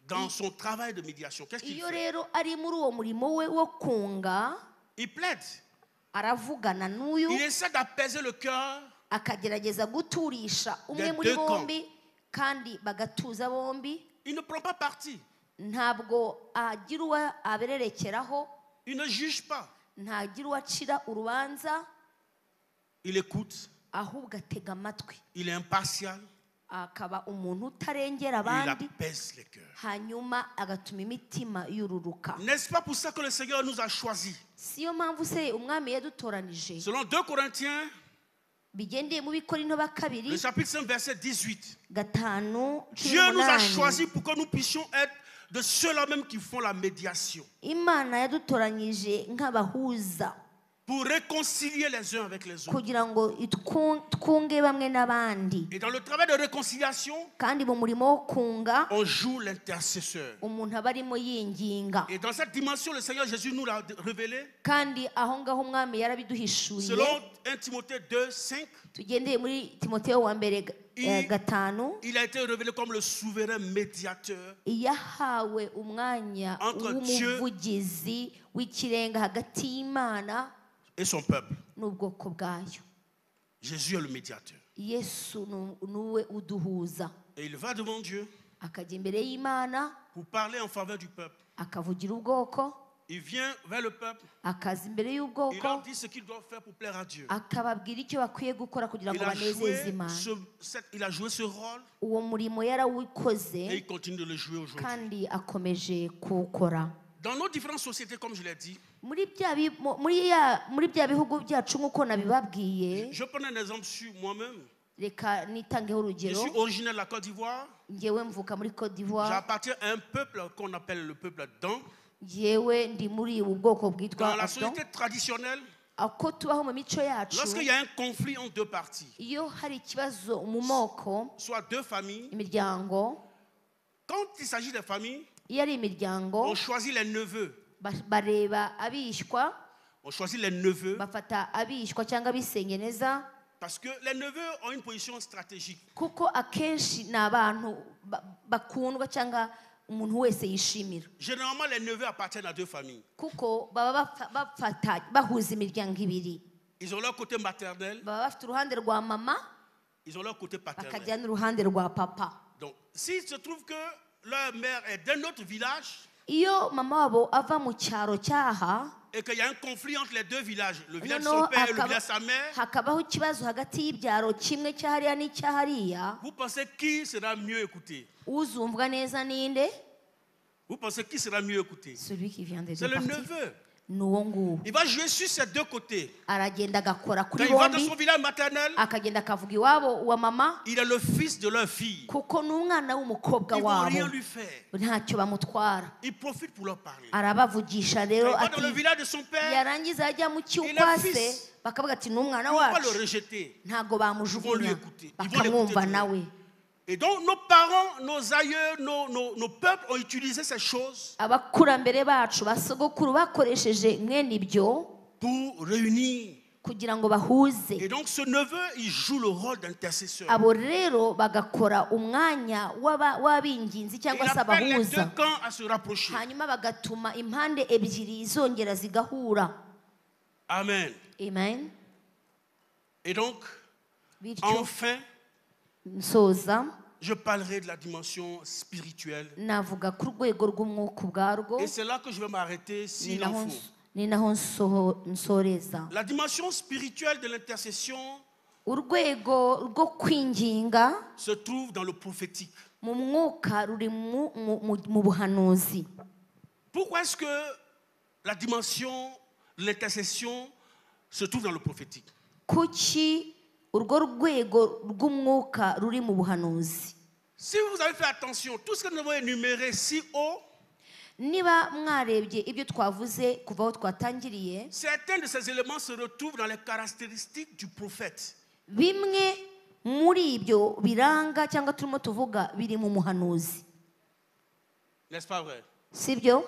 S1: dans son travail de médiation, qu'est-ce qu'il
S2: Iyo
S1: fait?
S2: rero ari muri uwo murimo we wo kunga,
S1: Il plaide.
S2: aravugana n'uyu,
S1: Il essaie d'apaiser le cœur
S2: akagerageza guturisha umwe
S1: des
S2: muri
S1: deux camps.
S2: bombi, kandi bagatuza bombi.
S1: Il ne prend pas parti.
S2: Ntabwo agira uwo abererekeraho,
S1: Il ne juge pas.
S2: ntagira uwo acira urubanza,
S1: Il écoute.
S2: ahubwo atega amatwi,
S1: Il est impartial.
S2: akaba umuntu utarengera
S1: Il
S2: abandi,
S1: apaise les cœurs.
S2: hanyuma agatuma imitima yururuka.
S1: N'est-ce pas pour ça que le Seigneur nous a choisis?
S2: Siyo mpamvu se umwami yadutoranije,
S1: Selon 2 Corinthiens,
S2: bigendeye mu Bikorinto ba kabiri
S1: le chapitre 5, verset 18.
S2: 5:18.
S1: Dieu nous a choisis pour que nous puissions être de ceux-là même qui font la médiation,
S2: Imana yadutoranyije nk'abahuza
S1: pour réconcilier les uns avec les autres.
S2: kugira ngo twunge bamwe n'abandi,
S1: Et dans le travail de réconciliation,
S2: kandi mu murimo wo kunga
S1: on joue l'intercesseur.
S2: umuntu aba arimo yinginga.
S1: Et dans cette dimension, le Seigneur Jésus nous l'a révélé.
S2: Kandi aho ngaho umwami yarabiduhishuriye.
S1: Selon 1 Timothée 2, 5,
S2: Tugendeye muri Timoteyo wa mbere 5,
S1: il a été révélé comme le souverain médiateur
S2: yahawe umwanya
S1: Entre Dieu
S2: w'umuvugizi w'ikirenga hagati y'Imana
S1: et son peuple.
S2: n'ubwoko bwayo.
S1: Jésus est le médiateur.
S2: Yesu nuwe uduhuza,
S1: Et il va devant Dieu
S2: akajya imbere y'Imana
S1: pour parler en faveur du peuple.
S2: akavugira ubwoko,
S1: Il vient vers le peuple.
S2: akaza imbere
S1: Il
S2: y'ubwoko,
S1: leur dit ce qu'ils doivent faire pour plaire à Dieu.
S2: akababwira icyo bakwiye gukora kugira ngo
S1: Il a
S2: banezeze Imana.
S1: joué ce rôle
S2: Uwo murimo yarawukoze
S1: et il continue de le jouer aujourd'hui.
S2: kandi akomeje kuwukora.
S1: Dans nos différentes sociétés, comme je l'ai dit,
S2: Muri bya bihugu byacu nk'uko nabibabwiye,
S1: je prends un exemple sur moi-même.
S2: reka nitangeho
S1: Je
S2: urugero.
S1: suis originaire de la Côte d'Ivoire.
S2: Njyewe mvuka muri Côte d'Ivoire,
S1: J'appartiens à un peuple qu'on appelle le peuple Dan.
S2: njyewe ndi muri ubu bwoko
S1: Dans
S2: bwitwa
S1: la
S2: Adon.
S1: société traditionnelle,
S2: Ako tubaho mu mico yacu,
S1: lorsqu'il y a un conflit entre deux parties,
S2: iyo hari ikibazo mu moko,
S1: soit deux familles,
S2: imiryango,
S1: quand il s'agit des familles,
S2: iyo ari imiryango,
S1: on choisit les neveux.
S2: bareba abishwa,
S1: On choisit les neveux
S2: bafata abishwa cyangwa abisengeneza,
S1: parce que les neveux ont une position stratégique.
S2: kuko akenshi ni abantu bakundwa cyangwa umuntu wese yishimira,
S1: Généralement, les neveux appartiennent à deux familles.
S2: kuko baba bahuza imiryango ibiri.
S1: Ils ont leur côté maternel,
S2: Baba bafite uruhande rwa mama,
S1: ils ont leur côté paternel.
S2: bakajya n'uruhande rwa papa.
S1: Donc, s'il se trouve que leur mère est d'un autre village
S2: Iyo mama wabo ava mu cyaro cyaha,
S1: et qu'il y a un conflit entre les deux villages, le village de son
S2: noneho
S1: père et le village de sa mère,
S2: hakabaho ikibazo hagati y'ibyaro kimwe cyahariya n'icyahariya,
S1: vous pensez qui sera mieux écouté?
S2: uzumvwa neza ninde?
S1: Vous pensez qui sera mieux écouté?
S2: Celui qui vient des
S1: C'est
S2: deux
S1: le
S2: parties.
S1: neveu.
S2: N'uwo nguwo
S1: Il va jouer sur ces deux côtés.
S2: aragenda agakora
S1: Quand
S2: kuri
S1: il va dans
S2: bombi,
S1: son village maternel,
S2: akagenda akavuga iwabo wa mama,
S1: il est le fils de leur fille.
S2: kuko ni umwana w'umukobwa
S1: Ils ne vont
S2: wabo,
S1: rien lui faire.
S2: ntacyo bamutwara.
S1: Il profite pour leur parler.
S2: Arabavugisha
S1: Quand
S2: rero
S1: il va
S2: ati,
S1: dans le village de son père,
S2: yarangiza ajya mu
S1: Il
S2: cy'ukwa
S1: est
S2: se,
S1: fils.
S2: bakavuga ati ni umwana
S1: ils ne vont pas
S2: wacu,
S1: le rejeter.
S2: ntabwo
S1: Ils vont
S2: bamujugunya,
S1: lui écouter. Ils vont
S2: bakamwumva
S1: l'écouter.
S2: nawe.
S1: Et donc, nos parents, nos aïeux, nos peuples ont utilisé ces choses
S2: Abakurambere bacu basogokuru bakoresheje mwene ibyo
S1: pour réunir
S2: kugira ngo bahuze.
S1: Et donc ce neveu, il joue le rôle d'intercesseur.
S2: Abo rero bagakora umwanya w'abinginzi
S1: Il
S2: cyangwa se
S1: appelle les
S2: abahuza,
S1: deux camps à se rapprocher.
S2: hanyuma bagatuma impande ebyiri zongera zigahura.
S1: Amen.
S2: Amen.
S1: Et donc,
S2: Bityo
S1: enfin,
S2: nsoza
S1: je parlerai de la dimension spirituelle.
S2: navuga ku rwego rw'umwuka ubwarwo,
S1: Et c'est là que je vais m'arrêter
S2: ni
S1: s'il en
S2: naho
S1: faut.
S2: ni naho nsoreza.
S1: La dimension spirituelle de l'intercession
S2: Urwego rwo kwinginga
S1: se trouve dans le prophétique.
S2: mu mwuka ruri mu buhanuzi.
S1: Pourquoi est-ce que la dimension de l'intercession se trouve dans le prophétique?
S2: Kuki urwo rwego rw'umwuka ruri mu buhanuzi?
S1: Si vous avez fait attention, tout ce que nous avons énuméré si haut,
S2: Niba mwarebye ibyo twavuze kuva aho twatangiriye,
S1: certains de ces éléments se retrouvent dans les caractéristiques du prophète.
S2: bimwe muri ibyo biranga cyangwa turimo tuvuga biri mu muhanuzi,
S1: N'est-ce pas vrai?
S2: sibyo?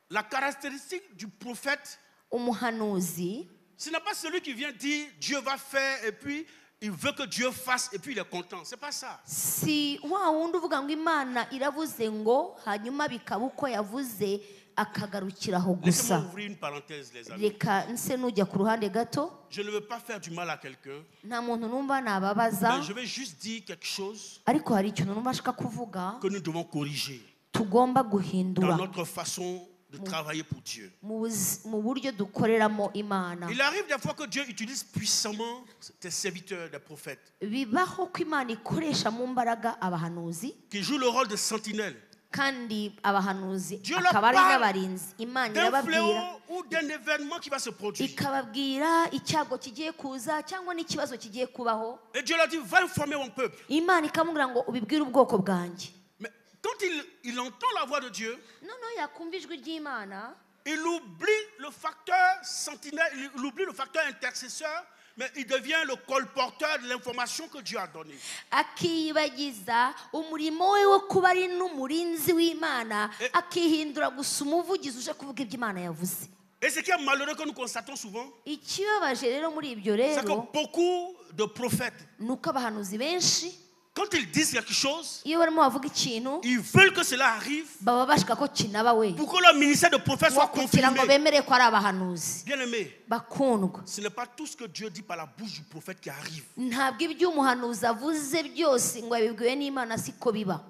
S1: La caractéristique du prophète,
S2: Umuhanuzi
S1: ce n'est pas celui qui vient dire Dieu va faire et puis il veut que Dieu fasse et puis il est content. C'est pas ça.
S2: si wa wundi uvuga ngo Imana iravuze ngo hanyuma bikaba uko yavuze akagarukiraho
S1: Laissez-moi
S2: gusa.
S1: ouvrir une parenthèse, les amis.
S2: Reka nse n'ujya ku ruhande gato,
S1: Je ne veux pas faire du mal à quelqu'un,
S2: nta muntu numva nababaza,
S1: mais je vais juste dire quelque chose
S2: ariko hari ikintu numva ashaka kuvuga
S1: que nous devons corriger
S2: tugomba
S1: dans
S2: guhindura
S1: notre façon de travailler pour Dieu.
S2: mu buryo dukoreramo Imana.
S1: Il arrive des fois que Dieu utilise puissamment des serviteurs, des prophètes,
S2: Bibaho ko Imana ikoresha mu mbaraga abahanuzi,
S1: qui jouent le rôle de sentinelle
S2: kandi abahanuzi
S1: Dieu leur
S2: akaba ari
S1: parle
S2: n'abarinzi. Imana
S1: d'un
S2: irababwira
S1: fléau ou d'un événement qui va se produire.
S2: ikababwira icyago kigiye kuza cyangwa n'ikibazo kigiye kubaho.
S1: Et Dieu leur dit, va informer mon peuple.
S2: Imana ikamubwira ngo ubibwire ubwoko bwanjye.
S1: Mais quand il entend la voix de Dieu,
S2: Noneho yakumva ijwi ry'Imana,
S1: il oublie le facteur sentinelle, il oublie le facteur intercesseur, mais il devient le colporteur de l'information que Dieu a donnée.
S2: akiyibagiza umurimo we wo kuba ari n'umurinzi w'Imana, akihindura gusa umuvugizi uje kuvuga ibyo Imana yavuze.
S1: Et ce qui est malheureux que nous constatons souvent,
S2: Ikibabaje rero muri ibyo
S1: c'est
S2: rero
S1: que beaucoup de prophètes,
S2: ni uko abahanuzi benshi
S1: quand ils disent quelque chose,
S2: iyo barimo bavuga ikintu
S1: ils veulent que cela arrive
S2: baba bashaka ko kinaba we,
S1: pour que leur ministère de prophète soit
S2: kugira ngo
S1: confirmé.
S2: bemere ko ari abahanuzi.
S1: Bien aimé,
S2: Bakundwa,
S1: ce n'est pas tout ce que Dieu dit par la bouche du prophète qui arrive.
S2: ntabwo ibyo umuhanuzi avuze byose ngo yabibwiwe n'Imana siko biba.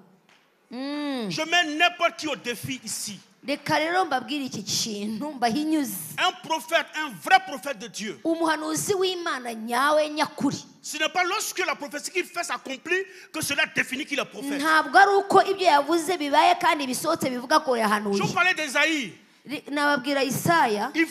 S1: Je mets n'importe qui au défi ici.
S2: Reka rero mbabwire iki kintu mbahinyuze.
S1: Un prophète, un vrai prophète de Dieu.
S2: Umuhanuzi w'Imana nyawe nyakuri,
S1: Ce n'est pas lorsque la prophétie qu'il fait s'accomplit que cela définit qu'il est prophète.
S2: ntabwo ari uko ibyo yavuze bibaye kandi bisohotse bivuga ko yahanuye.
S1: Je vous parlais d'Ésaïe.
S2: Nababwira Isaya,
S1: Il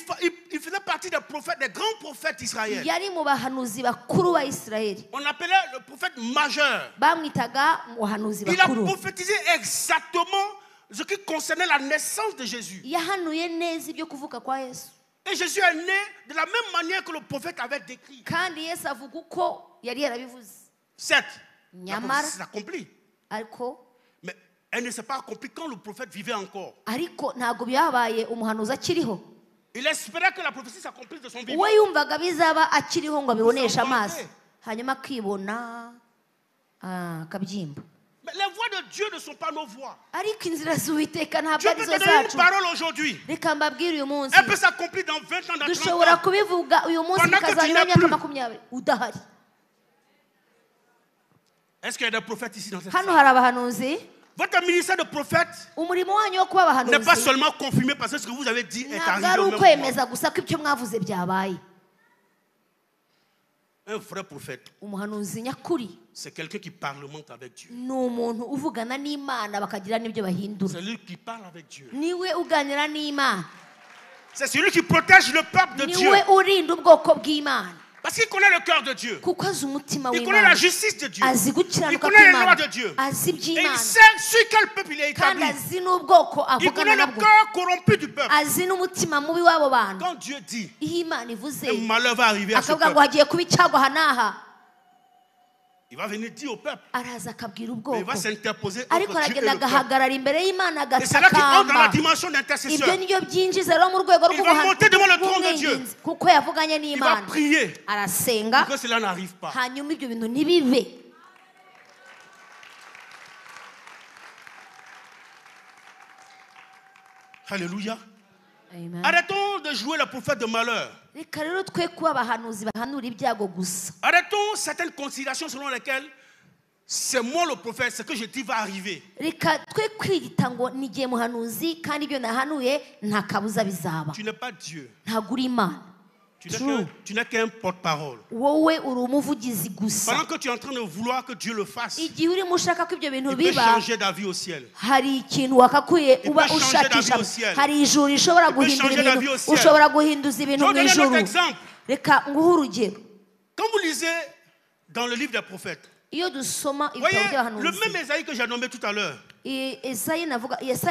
S1: faisait partie des prophètes, des grands prophètes d'Israël.
S2: yari mu bahanuzi bakuru ba Isirayeli,
S1: On appelait le prophète majeur.
S2: bamwitaga muhanuzi
S1: Il a
S2: bakuru.
S1: prophétisé exactement ce qui concernait la naissance de Jésus.
S2: Yahanuye neza ibyo kuvuka kwa Yesu,
S1: Et Jésus est né de la même manière que le prophète avait décrit.
S2: kandi Yesu avuga uko yari yarabivuze.
S1: Certes, la
S2: Nyamara
S1: prophétie s'accomplit.
S2: ariko
S1: Mais elle ne s'est pas accomplie quand le prophète vivait encore.
S2: ariko ntabwo byabaye umuhanuzi akiriho.
S1: Il espérait que la prophétie s'accomplisse de son vivant.
S2: We yumvaga bizaba akiriho ngo abiboneshe amaso, hanyuma akibona akabyimba.
S1: Mais les voix de Dieu ne sont pas nos voix.
S2: Ariko inzira z'Uwiteka ntabwo
S1: Dieu peut
S2: arizo
S1: te donner une
S2: zacu.
S1: parole aujourd'hui.
S2: Reka mbabwire uyu munsi,
S1: Elle peut s'accomplir dans 20 ans, dans 30
S2: dushobora
S1: ans.
S2: kubivuga uyu munsi
S1: Pendant que tu
S2: bikazanyura
S1: n'es
S2: imyaka
S1: plus.
S2: 20 udahari.
S1: Est-ce qu'il y a des prophètes ici dans cette
S2: Hano
S1: salle?
S2: hari abahanuzi.
S1: Votre ministère de prophète
S2: Umurimo wanyu wo kuba
S1: n'est pas
S2: abahanuzi
S1: seulement confirmé parce que ce que vous avez dit est
S2: ntabwo
S1: arrivé
S2: ari
S1: au même moment.
S2: ukwemeza gusa ko ibyo mwavuze byabaye.
S1: Un vrai prophète,
S2: Umuhanuzi nyakuri
S1: c'est quelqu'un qui parlemente avec Dieu.
S2: ni umuntu uvugana n'Imana bakagira n'ibyo bahindura.
S1: C'est lui qui parle avec Dieu.
S2: Niwe uganira n'Imana,
S1: C'est celui qui protège le peuple de Dieu.
S2: niwe urinda ubwoko bw'Imana,
S1: Parce qu'il connaît le cœur de Dieu.
S2: kuko azi umutima
S1: Il connaît la
S2: w'Imana,
S1: justice de Dieu.
S2: azi
S1: Il
S2: gukiranuka
S1: connaît les lois
S2: kw'Imana,
S1: de Dieu.
S2: azi
S1: Et il
S2: iby'Imana,
S1: sait sur quel peuple il est
S2: kandi
S1: établi.
S2: azi n'ubwoko
S1: Il connaît
S2: avugana
S1: le
S2: nabwo,
S1: cœur corrompu du peuple.
S2: azi n'umutima mubi w'abo bantu.
S1: Quand Dieu dit,
S2: Iyo Imana ivuze
S1: un malheur va arriver à ce
S2: akavuga ngo
S1: peuple,
S2: hagiye kuba icyago aha n'aha,
S1: Il va venir dire au peuple.
S2: araza akabwira
S1: Mais il
S2: ubwoko
S1: va s'interposer
S2: ariko
S1: entre Dieu et
S2: aragenda
S1: le peuple.
S2: agahagarara imbere y'Imana
S1: Et c'est là qu'il entre dans la
S2: agatakamba.
S1: dimension
S2: Ibyo
S1: d'intercession.
S2: nibyo byinjiza rero mu rwego
S1: Il va monter devant le trône de Dieu.
S2: rw'umwinginzi kuko yavuganye
S1: Il va
S2: n'Imana,
S1: prier
S2: arasenga
S1: pour que cela n'arrive pas.
S2: hanyuma ibyo bintu ntibibe.
S1: Alléluia.
S2: Amen.
S1: Arrêtons de jouer le prophète de malheur.
S2: Reka rero twe kuba abahanuzi bahanura ibyago gusa.
S1: Arrêtons certaines considérations selon lesquelles c'est moi le prophète, ce que je dis va arriver.
S2: Reka twe kwiyita ngo ni igihe muhanuzi kandi ibyo nahanuye nta kabuza bizaba.
S1: Tu n'es pas Dieu.
S2: Ntabwo uri Imana.
S1: Tu n'es qu'un porte-parole.
S2: Wowe uri umuvugizi gusa.
S1: Pendant que tu es en train de vouloir que Dieu le fasse,
S2: Igihe urimo ushaka ko ibyo bintu
S1: il peut
S2: biba,
S1: changer d'avis au ciel.
S2: hari ikintu wakakwiye
S1: Il
S2: uba
S1: peut changer
S2: ushakisha.
S1: d'avis au ciel.
S2: Hari ijuru rishobora
S1: Il peut
S2: guhindura
S1: changer d'avis
S2: ibintu,
S1: au ciel.
S2: ushobora guhinduza ibintu
S1: Je
S2: mu
S1: vais donner un
S2: ijuru.
S1: autre exemple.
S2: Reka nguhe urugero.
S1: Quand vous lisez dans le livre des prophètes,
S2: Iyo dusoma
S1: voyez
S2: ibitabo
S1: le
S2: by'abahanuzi,
S1: même Esaïe que j'ai nommé tout à l'heure.
S2: Yesaya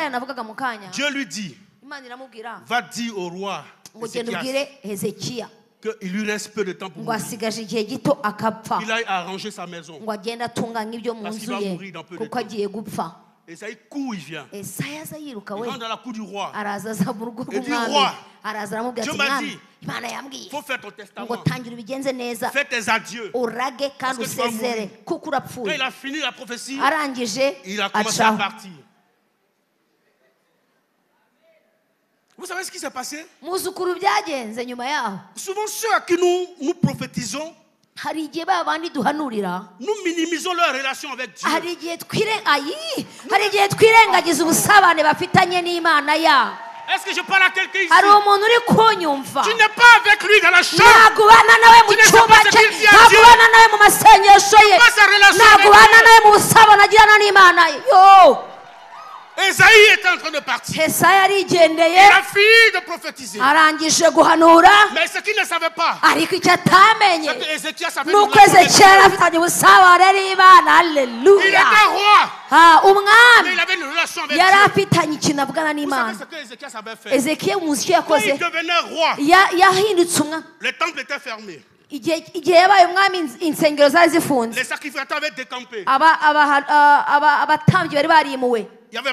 S2: navugaga mu kanya,
S1: Dieu lui dit,
S2: Imana iramubwira
S1: va dire au roi
S2: ngo genda
S1: Ézéchias
S2: ubwire Hezekiya
S1: qu'il lui reste peu de temps pour
S2: ngo
S1: mourir.
S2: asigaje igihe gito akapfa,
S1: Il aille arranger sa maison.
S2: ngo agende atunganya ibyo mu
S1: Parce
S2: nzu
S1: qu'il va
S2: ye
S1: mourir dans peu de
S2: kuko
S1: temps.
S2: agiye gupfa.
S1: Esaïe court, il vient.
S2: Esaya aza yiruka
S1: Il
S2: we,
S1: rentre dans la cour du roi.
S2: araza aza mu rugo
S1: Et dit,
S2: rw'umwami,
S1: roi,
S2: araza aramubwira
S1: Dieu
S2: ati
S1: m'a
S2: mwami,
S1: dit,
S2: Imana yambwiye
S1: il faut faire ton
S2: ngo
S1: testament.
S2: tangira ubigenze neza,
S1: Fais tes adieux.
S2: urage kandi
S1: Parce que tu vas
S2: usezere
S1: mourir.
S2: kuko
S1: Quand
S2: urapfuye.
S1: il a fini la prophétie,
S2: Arangije
S1: il a commencé à
S2: acaho.
S1: partir. Vous savez ce qui s'est passé?
S2: Muzukuru byagenze nyuma yaho.
S1: Souvent ceux à qui nous prophétisons,
S2: Hari igihe ba bandi duhanurira,
S1: nous minimisons leur relation avec Dieu.
S2: hari igihe twirengagiza ubusabane bafitanye n'Imana yabo.
S1: Est-ce que je parle à quelqu'un ici?
S2: Hari umuntu uri kunyumva,
S1: Tu n'es pas avec lui dans la chambre.
S2: ntabwo ubana nawe mu
S1: Tu ne sais
S2: cyumba
S1: pas ce
S2: cye,
S1: qu'il dit à
S2: ntabwo
S1: Dieu.
S2: ubana nawe mu masengesho ye,
S1: Pas sa relation
S2: ntabwo
S1: avec
S2: ubana
S1: Dieu.
S2: nawe mu busabane agirana n'Imana ye. Yo,
S1: Esaïe est en train de partir.
S2: Hesaya arigendeye,
S1: Il a fini de prophétiser.
S2: arangije guhanura,
S1: Mais ce qu'il ne savait pas,
S2: ariko icyo atamenye
S1: c'est que Ézéchias avait
S2: nuko
S1: une relation avec
S2: Ezekiya yari
S1: Dieu.
S2: afitanye ubusabane n'Imana.
S1: Il
S2: Haleluya.
S1: était roi,
S2: Ah,
S1: mais
S2: umwami
S1: il avait une relation avec
S2: yari
S1: Dieu.
S2: afitanye ikintu avugana
S1: Vous savez
S2: n'Imana.
S1: ce que Ézéchias avait fait?
S2: Ezekiya muzi icyo
S1: Quand
S2: yakoze,
S1: il devenait roi,
S2: yahindutse umwami.
S1: les temples étaient fermés.
S2: Igihe yabaye umwami insengero zari zifunze,
S1: Les sacrificateurs avaient décampé.
S2: abatambyi bari barimuwe,
S1: Il n'y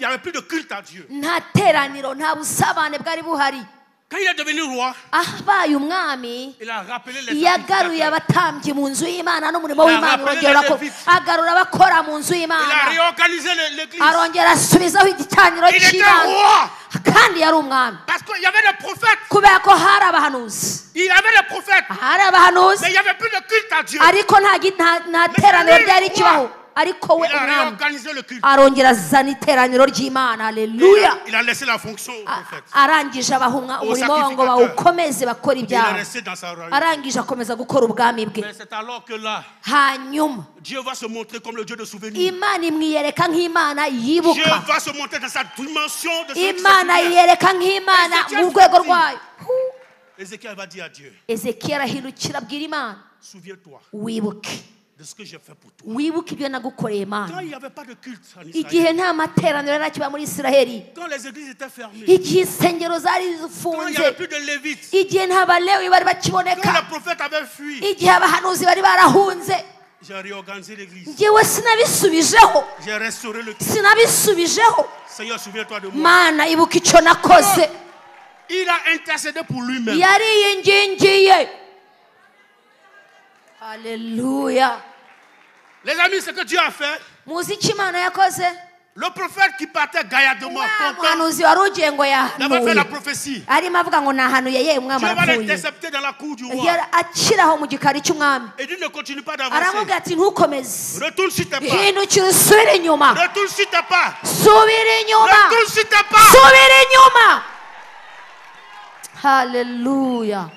S1: avait plus de culte à Dieu.
S2: nta teraniro, nta busabane bwari buhari.
S1: Quand il est devenu roi,
S2: Abaye umwami
S1: il a rappelé les
S2: yagaruye
S1: sacrificateurs.
S2: abatambyi mu nzu y'Imana n'umurimo w'Imana urongera ko agarura abakora mu nzu
S1: Il a
S2: y'Imana,
S1: réorganisé l'église.
S2: arongera asubizaho igicaniro
S1: Il était
S2: cy'Imana,
S1: roi.
S2: kandi yari umwami
S1: Parce qu'il y avait des prophètes.
S2: kubera ko hari abahanuzi,
S1: Il y avait des prophètes.
S2: hari abahanuzi
S1: Mais il n'y avait plus de culte à Dieu.
S2: ariko nta teraniro ryari kibaho, ariko we
S1: Il a
S2: umwami
S1: réorganisé le culte.
S2: arongera azana iteraniro ry'Imana. Haleluya.
S1: Il a laissé la fonction au prophète.
S2: Arangije abaha umurimo wawe ngo bawukomeze bakora
S1: Il est
S2: ibyaha,
S1: resté dans sa royaume.
S2: arangije akomeza gukora ubwami bwe.
S1: Mais c'est alors que là,
S2: Hanyuma
S1: Dieu va se montrer comme le Dieu de souvenir.
S2: Imana imwiyereka nk'Imana
S1: Dieu
S2: yibuka,
S1: va se montrer dans sa dimension de ce qui
S2: Imana
S1: s'est fait.
S2: yiyereka nk'Imana mu rwego rwayo.
S1: Ézéchiel va dire à Dieu,
S2: Ezekiya arahindukira abwira Imana,
S1: souviens-toi
S2: wibuke
S1: de ce que j'ai fait pour toi.
S2: wibuke ibyo nagukoreye
S1: Quand
S2: Imana.
S1: il n'y avait pas de culte en
S2: Igihe
S1: Israël,
S2: nta materaniro yari akiba muri Isiraheli,
S1: quand les églises étaient fermées,
S2: igihe insengero zari
S1: quand il n'y avait
S2: zifunze,
S1: plus de lévites,
S2: igihe nta balewi bari
S1: quand
S2: bakiboneka,
S1: les prophètes avaient fui,
S2: igihe abahanuzi bari barahunze,
S1: j'ai réorganisé l'église.
S2: njyewe sinabisubijeho,
S1: J'ai restauré le culte.
S2: sinabisubijeho.
S1: Seigneur, souviens-toi de moi.
S2: Mana ibuka icyo nakoze.
S1: Il a intercédé pour lui-même.
S2: Yariyingingiye. Haleluya.
S1: Les amis, ce que Dieu a fait,
S2: Muzi icyo Imana yakoze?
S1: le prophète qui partait gaillardement,
S2: Wa
S1: content
S2: muhanuzi wari ugiye ngo
S1: d'avoir fait la
S2: yahanuye,
S1: prophétie,
S2: arimo avuga ngo nahanuye ye umwami
S1: Dieu va
S2: arapfuye,
S1: l'intercepter dans la cour du roi.
S2: akiraho mu gikari cy'umwami,
S1: Et dit ne continue pas d'avancer.
S2: aramubwira ati ntukomeze,
S1: Retourne sur tes pas.
S2: hindukira usubire inyuma,
S1: Retourne sur tes pas.
S2: subira inyuma,
S1: Retourne sur tes pas.
S2: subira inyuma. Haleluya.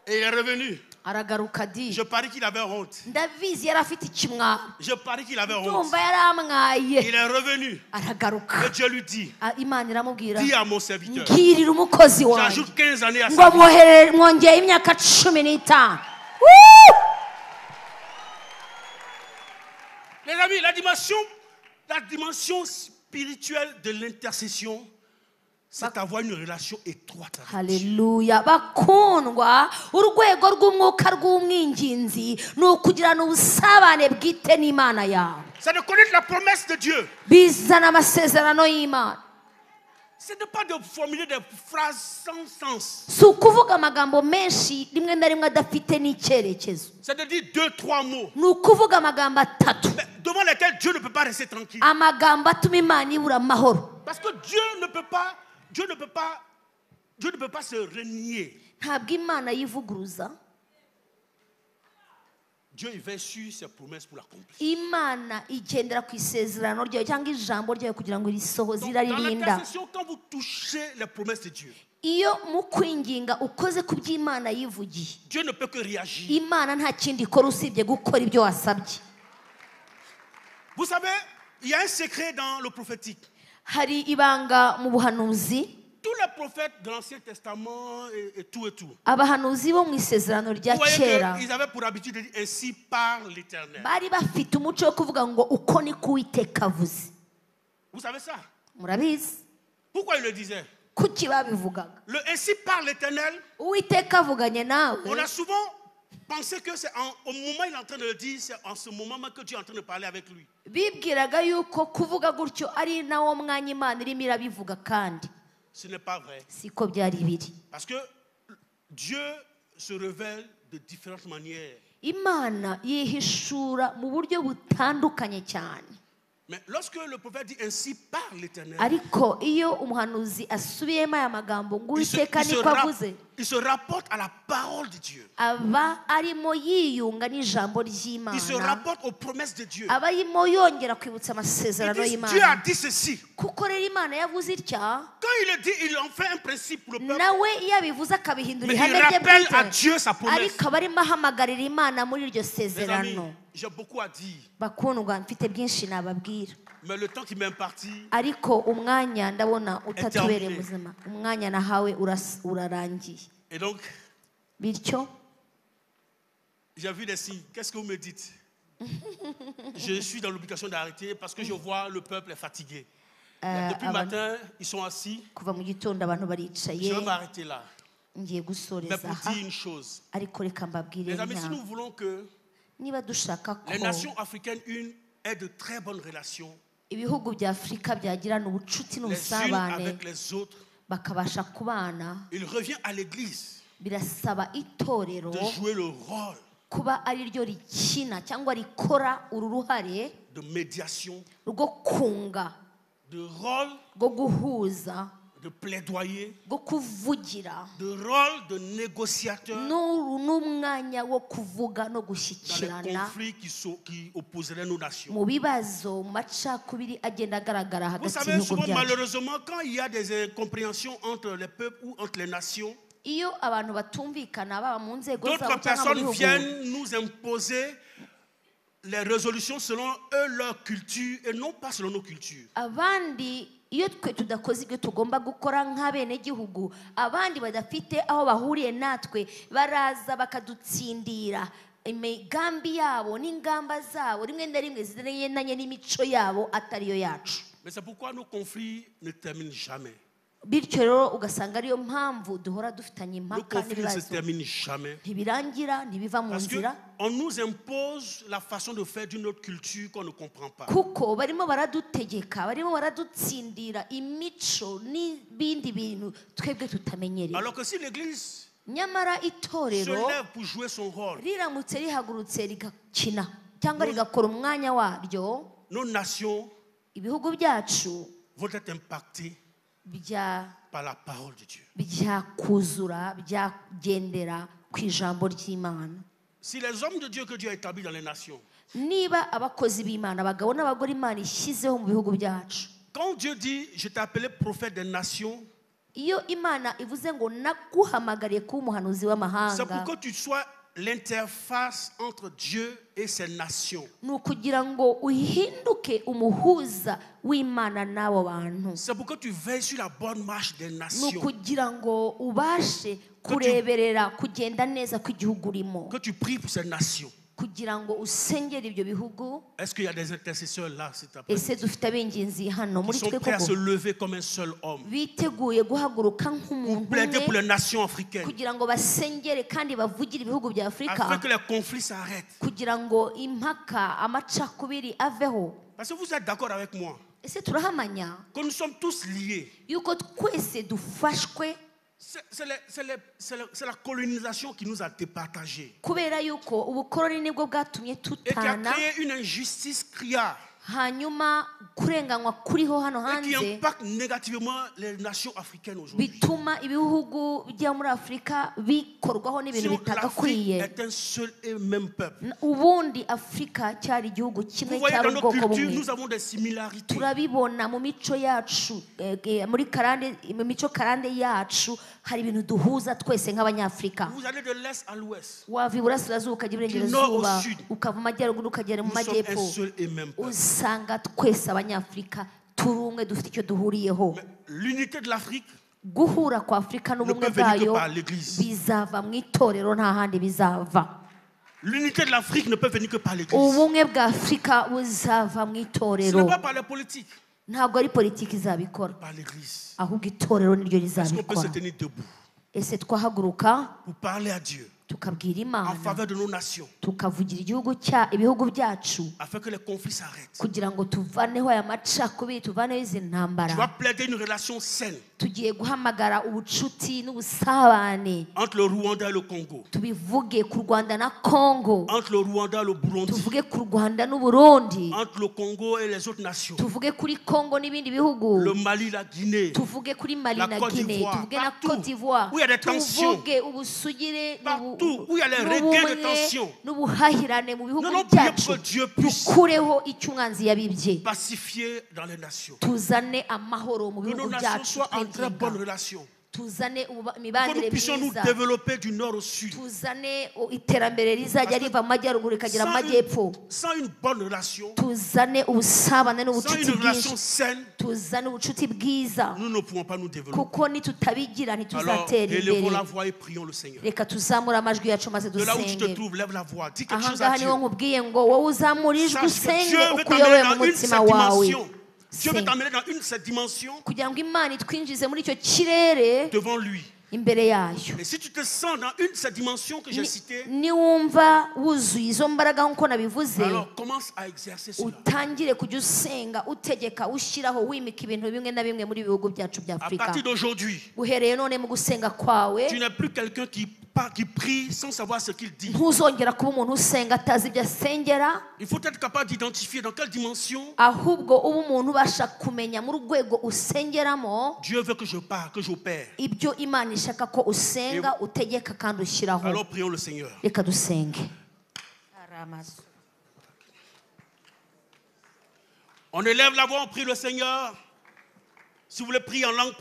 S1: Et il est revenu.
S2: Aragaruka di,
S1: Je parie qu'il avait honte.
S2: ndabizi yari afite ikimwaro,
S1: Je parie qu'il avait honte.
S2: ndumva yari amwaye.
S1: Il est revenu.
S2: Aragaruka,
S1: Et Dieu lui dit,
S2: Imana iramubwira,
S1: dis à mon serviteur,
S2: mbwirira umukozi wanjye
S1: j'ajoute 15 années à
S2: ngo
S1: sa vie.
S2: mwongeye imyaka 15.
S1: Les amis, la dimension spirituelle de l'intercession c'est avoir une relation étroite avec Dieu.
S2: haleluya bakundwa urwego rw'umwuka rw'umwinginzi ni ukugirana ubusabane bwite n'Imana yawe.
S1: C'est de connaître la promesse de Dieu.
S2: Bizana amasezerano y'Imana.
S1: Ce n'est pas de formuler des phrases sans sens.
S2: Si ukuvuga amagambo menshi rimwe na rimwe adafite n'icyerekezo.
S1: C'est de dire 2-3 mots.
S2: Ni ukuvuga amagambo atatu.
S1: Mais devant lesquels Dieu ne peut pas rester tranquille.
S2: Amagambo atuma Imana ibura amahoro.
S1: Parce que Dieu ne peut pas se renier.
S2: Ntabwo Imana yivuguruza.
S1: Dieu il veille sur ses promesses pour l'accomplir.
S2: Imana igendera ku isezerano ryayo cyangwa ijambo ryayo kugira ngo risohoze
S1: Donc, dans
S2: iraririnda.
S1: l'intercession, quand vous touchez les promesses de Dieu,
S2: Iyo mu kwinginga ukoze ku by'Imana yivugiye,
S1: Dieu ne peut que réagir.
S2: Imana nta kindi ikora usibye gukora ibyo wasabye.
S1: Vous savez, il y a un secret dans le prophétique.
S2: Hari ibanga mu buhanuzi.
S1: Tous les prophètes de l'Ancien Testament et tout.
S2: Abahanuzi bo mu isezerano rya
S1: Vous voyez
S2: kera
S1: qu'ils avaient pour habitude de dire ainsi par l'Éternel.
S2: bari bafite umuco wo kuvuga ngo uko ni ko Uwiteka avuze.
S1: Vous savez ça?
S2: Murabizi
S1: Pourquoi ils le disaient?
S2: kuki babivugaga?
S1: Le ainsi par l'Éternel,
S2: Uwiteka avuganye nawe.
S1: on a souvent pensé que c'est au moment où il est en train de le dire, c'est en ce moment même que Dieu est en train de parler avec lui.
S2: Bibwiraga yuko kuvuga gutyo ari nawo mwanya Imana irimo irabivuga, kandi
S1: Ce n'est pas vrai.
S2: siko byari biri.
S1: Parce que Dieu se révèle de différentes manières.
S2: Imana yihishura mu buryo butandukanye cyane.
S1: Mais lorsque le prophète dit ainsi par l'Éternel,
S2: Ariko iyo umuhanuzi asubiyemo aya magambo ngo Uwiteka niko avuze,
S1: il se rapporte à la parole de Dieu.
S2: aba arimo yiyunga n'ijambo
S1: Il se
S2: ry'Imana,
S1: rapporte aux promesses de Dieu.
S2: aba arimo yongera kwibutsa
S1: Il
S2: amasezerano
S1: dit, Dieu a
S2: y'Imana.
S1: dit ceci.
S2: Kuko rero Imana yavuze itya,
S1: Quand il le dit, il en fait un principe pour le peuple.
S2: nawe iyo abivuze akabihindura
S1: Mais
S2: ihame
S1: il
S2: rye
S1: rappelle à
S2: bwite,
S1: Dieu sa promesse.
S2: ariko aba arimo ahamagarira Imana muri iryo
S1: Mes amis,
S2: sezerano.
S1: j'ai beaucoup à dire.
S2: Bakundwa, mfite byinshi nababwira,
S1: Mais le temps qui m'est imparti,
S2: ariko umwanya ndabona utatubereye muzima. Umwanya nahawe urarangiye.
S1: et donc,
S2: Bityo
S1: j'ai vu des signes. Qu'est-ce que vous me dites? Je suis dans l'obligation d'arrêter parce que je vois le peuple est fatigué. Depuis le matin, ils sont assis.
S2: kuva mu gitondo abantu baricaye,
S1: Je vais m'arrêter là.
S2: ngiye
S1: Mais
S2: gusoreza
S1: pour
S2: aha,
S1: dire une chose,
S2: ariko reka mbabwire
S1: les amis, si
S2: nta
S1: nous voulons que
S2: niba dushaka ko
S1: les nations africaines aient de très bonnes relations
S2: ibihugu bya Afurika byagirana ubucuti
S1: les unes
S2: n'ubusabane
S1: avec les autres,
S2: bakabasha kubana,
S1: il revient à l'Église
S2: birasaba itorero
S1: de jouer le rôle
S2: kuba ari ryo rikina cyangwa rikora uru ruhare
S1: de médiation,
S2: rwo kunga,
S1: de rôle
S2: rwo guhuza,
S1: de plaidoyer,
S2: rwo kuvugira,
S1: de rôle de négociateur
S2: n'umwanya wo kuvuga no
S1: dans les
S2: gushyikirana
S1: conflits qui opposeraient nos nations.
S2: mu bibazo, mu macakubiri agenda agaragara
S1: Vous
S2: hagati
S1: savez,
S2: y'ibihugu
S1: souvent,
S2: byacu.
S1: malheureusement, quand il y a des incompréhensions entre les peuples ou entre les nations,
S2: Iyo abantu batumvikana baba mu nzego zabo
S1: d'autres
S2: cyangwa mu
S1: personnes
S2: bihugu,
S1: viennent nous imposer les résolutions selon eux, leur culture, et non pas selon nos cultures.
S2: abandi iyo twe tudakoze ibyo tugomba gukora nk'abenegihugu, abandi badafite aho bahuriye natwe baraza bakadutsindira imigambi yabo n'ingamba zabo, rimwe na rimwe zigendanye n'imico yabo atariyo yacu.
S1: Mais c'est pourquoi nos conflits ne terminent jamais.
S2: Bityo rero ugasanga ariyo mpamvu duhora dufitanye
S1: Nos
S2: impaka
S1: conflits ne se
S2: n'ibibazo,
S1: terminent jamais.
S2: ntibirangira, ntibiva mu
S1: Parce
S2: nzira,
S1: qu'on nous impose la façon de faire d'une autre culture qu'on ne comprend pas.
S2: kuko barimo baradutegeka, barimo baradutsindira imico n'ibindi bintu twebwe tutamenyereye.
S1: Alors que si l'Église
S2: Nyamara
S1: se
S2: itorero
S1: lève pour jouer son rôle,
S2: riramutse rihagurutse rigakina cyangwa rigakora umwanya waryo,
S1: nos nations
S2: ibihugu byacu
S1: vont être impactées par la parole de Dieu.
S2: byakuzura, byagendera ku ijambo ry'Imana.
S1: Si les hommes de Dieu que Dieu a établis dans les nations,
S2: Niba abakozi b'Imana, abagabo n'abagore Imana ishyizeho mu bihugu byacu,
S1: quand Dieu dit je t'ai appelé prophète des nations,
S2: iyo Imana ivuze ngo naguhamagariye kuba umuhanuzi
S1: c'est pour
S2: w'amahanga,
S1: que tu sois l'interface entre Dieu et ses nations.
S2: ni ukugira ngo uhinduke umuhuza w'Imana n'abo bantu,
S1: C'est pour que tu veilles sur la bonne marche des
S2: ni
S1: nations.
S2: ukugira ngo ubashe kureberera kugenda neza kw'igihugu urimo,
S1: Que tu pries pour ces nations.
S2: kugira ngo usengere ibyo bihugu.
S1: Est-ce qu'il y a des intercesseurs là, cet
S2: Ese
S1: après-midi,
S2: dufite abinginzi hano
S1: qui
S2: muri
S1: sont
S2: twe
S1: prêts à se
S2: koko
S1: lever comme un seul homme,
S2: biteguye guhaguruka
S1: pour
S2: nk'umuntu
S1: plaider pour
S2: umwe
S1: les nations africaines,
S2: kugira ngo basengere kandi bavugire ibihugu bya Afurika
S1: afin que les conflits s'arrêtent?
S2: kugira ngo impaka amacakubiri aveho?
S1: Parce que vous êtes d'accord avec moi
S2: Ese turahamanya
S1: que nous sommes tous liés.
S2: yuko twese dufashwe
S1: C'est la colonisation qui nous a départagés
S2: kubera yuko ubukoroni nibwo bwatumye
S1: et qui a
S2: tutana,
S1: créé une injustice criarde
S2: hanyuma kurenganywa kuriho hano
S1: et qui
S2: hanze
S1: impacte négativement les nations africaines aujourd'hui.
S2: bituma ibihugu byo muri Afurika bikorwaho n'ibintu
S1: Sinon, l'Afrique
S2: bitagakwiye.
S1: est un seul et même peuple.
S2: Ubundi Afurika cyari igihugu kimwe
S1: Vous voyez,
S2: cyari
S1: dans nos
S2: ubwoko
S1: cultures,
S2: bumwe.
S1: nous avons des similarités.
S2: Turabibona mu mico yacu, muri karande, mu mico karande yacu hari ibintu duhuza twese nk'abanyafurika.
S1: Vous allez de l'est à l'ouest.
S2: Wava iburasirazuba ukajya
S1: nord
S2: iburengerazuba
S1: au sud.
S2: ukava mu majyaruguru ukagera mu
S1: Nous sommes un
S2: majyepfo,
S1: seul et même peuple.
S2: usanga twese abanyafurika turi umwe, dufite icyo duhuriyeho.
S1: Mais l'unité de l'Afrique
S2: Guhura kwa Afurika
S1: ne
S2: n'ubumwe
S1: peut venir que
S2: bwayo
S1: par l'Église.
S2: bizava mu itorero, nta handi bizava.
S1: L'unité de l'Afrique ne peut venir que par l'Église.
S2: Ubumwe bwa Afurika buzava mu
S1: Ce
S2: itorero,
S1: n'est pas par les politiques,
S2: ntabwo ari politiki izabikora,
S1: par l'Église.
S2: ahubwo itorero niryo
S1: Est-ce qu'on peut se
S2: rizabikora.
S1: tenir debout
S2: Ese twahaguruka
S1: pour parler à Dieu
S2: tukabwira
S1: en
S2: Imana,
S1: faveur de nos nations,
S2: tukavugira ibihugu byacu
S1: afin que les conflits s'arrêtent?
S2: kugira ngo tuvaneho aya macakubiri, tuvaneho izi
S1: Tu
S2: ntambara.
S1: vas plaider une relation saine
S2: Tugiye guhamagara ubucuti n'ubusabane,
S1: entre le Rwanda et le Congo,
S2: tubivuge ku Rwanda na Kongo,
S1: entre le Rwanda et le Burundi,
S2: tuvuge ku Rwanda n'Uburundi,
S1: entre le Congo et les autres nations,
S2: tuvuge kuri Kongo n'ibindi bihugu,
S1: le Mali, la Guinée,
S2: tuvuge kuri Mali
S1: la
S2: na
S1: Côte
S2: Guinée,
S1: d'Ivoire,
S2: tuvuge na
S1: partout
S2: Côte d'Ivoire,
S1: où il y a des tensions,
S2: tuvuge ubusugire
S1: partout où il y a les regains de tension.
S2: n'ubuhahirane mu bihugu
S1: Nous allons prier
S2: byacu,
S1: pour que Dieu puisse
S2: dukureho icyo umwanzi yabibye,
S1: pacifier dans les nations.
S2: tuzane amahoro mu
S1: Que nos
S2: bihugu
S1: nations
S2: byacu,
S1: soient en très bonne
S2: twigenga.
S1: relation.
S2: Tuzane
S1: Que nous
S2: imibanire
S1: puissions nous
S2: myiza,
S1: développer du nord au sud.
S2: tuzane iterambere rizajya
S1: Parce que
S2: riva mu majyaruguru rikagera mu
S1: Sans
S2: majyepfo,
S1: sans une bonne relation,
S2: tuzane ubusabane
S1: sans
S2: n'ubucuti
S1: une relation
S2: bwinshi,
S1: saine,
S2: tuzane ubucuti bwiza,
S1: nous ne pouvons pas nous développer.
S2: kuko nitutabigira
S1: Alors,
S2: ntituzatera
S1: élevons la
S2: imbere.
S1: voix et prions le Seigneur.
S2: Reka tuzamure amajwi yacu maze
S1: De là où tu te
S2: dusenge.
S1: trouves, lève la voix. Dis quelque
S2: Aha
S1: chose à
S2: ngaha
S1: Dieu.
S2: niho nkubwiye ngo wowe uzamura ijwi
S1: Sache que
S2: usenge
S1: Dieu veut
S2: uko uyoboye
S1: t'amener
S2: mu
S1: dans une
S2: mutima
S1: cette
S2: wawe.
S1: dimension. Dieu veut
S2: Senga.
S1: t'amener dans une cette dimension
S2: Kugira ngo Imana itwinjize muri icyo kirere
S1: devant lui.
S2: imbere yayo.
S1: Et si tu te sens dans une cette dimension que j'ai citée,
S2: Niwumva wuzuye izo mbaraga nk'uko nabivuze,
S1: alors commence à exercer cela.
S2: utangire kujya usenga, utegeka, ushyiraho, wimika ibintu bimwe na bimwe muri bihugu byacu bya
S1: À
S2: Afurika.
S1: partir d'aujourd'hui,
S2: Uhereye none mu gusenga kwawe,
S1: tu n'es plus quelqu'un qui prie sans savoir ce qu'il dit.
S2: ntuzongera kuba umuntu usenga atazi ibyo asengera,
S1: Il faut être capable d'identifier dans quelle dimension
S2: ahubwo uba umuntu ubasha kumenya mu rwego usengeramo
S1: Dieu veut que je parle, que j'opère.
S2: ibyo Imana ishaka ko usenga, utegeka kandi ushyiraho.
S1: Alors prions le Seigneur.
S2: Reka dusenge.
S1: On élève la voix, on prie le Seigneur. Si vous voulez prier en langue,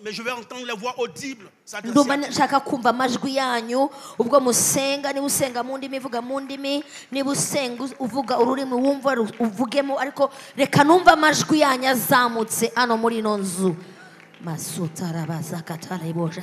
S1: mais je vais entendre les voix audibles.
S2: Ndumva nshaka kumva amajwi yanyu ubwo musenga. Niba usenga mu ndimi vuga mu ndimi, niba usenga uvuga ururimi wumva uvugemo, ariko reka numva amajwi yanyu azamutse hano muri ino nzu. Masutara bazakatara iboja.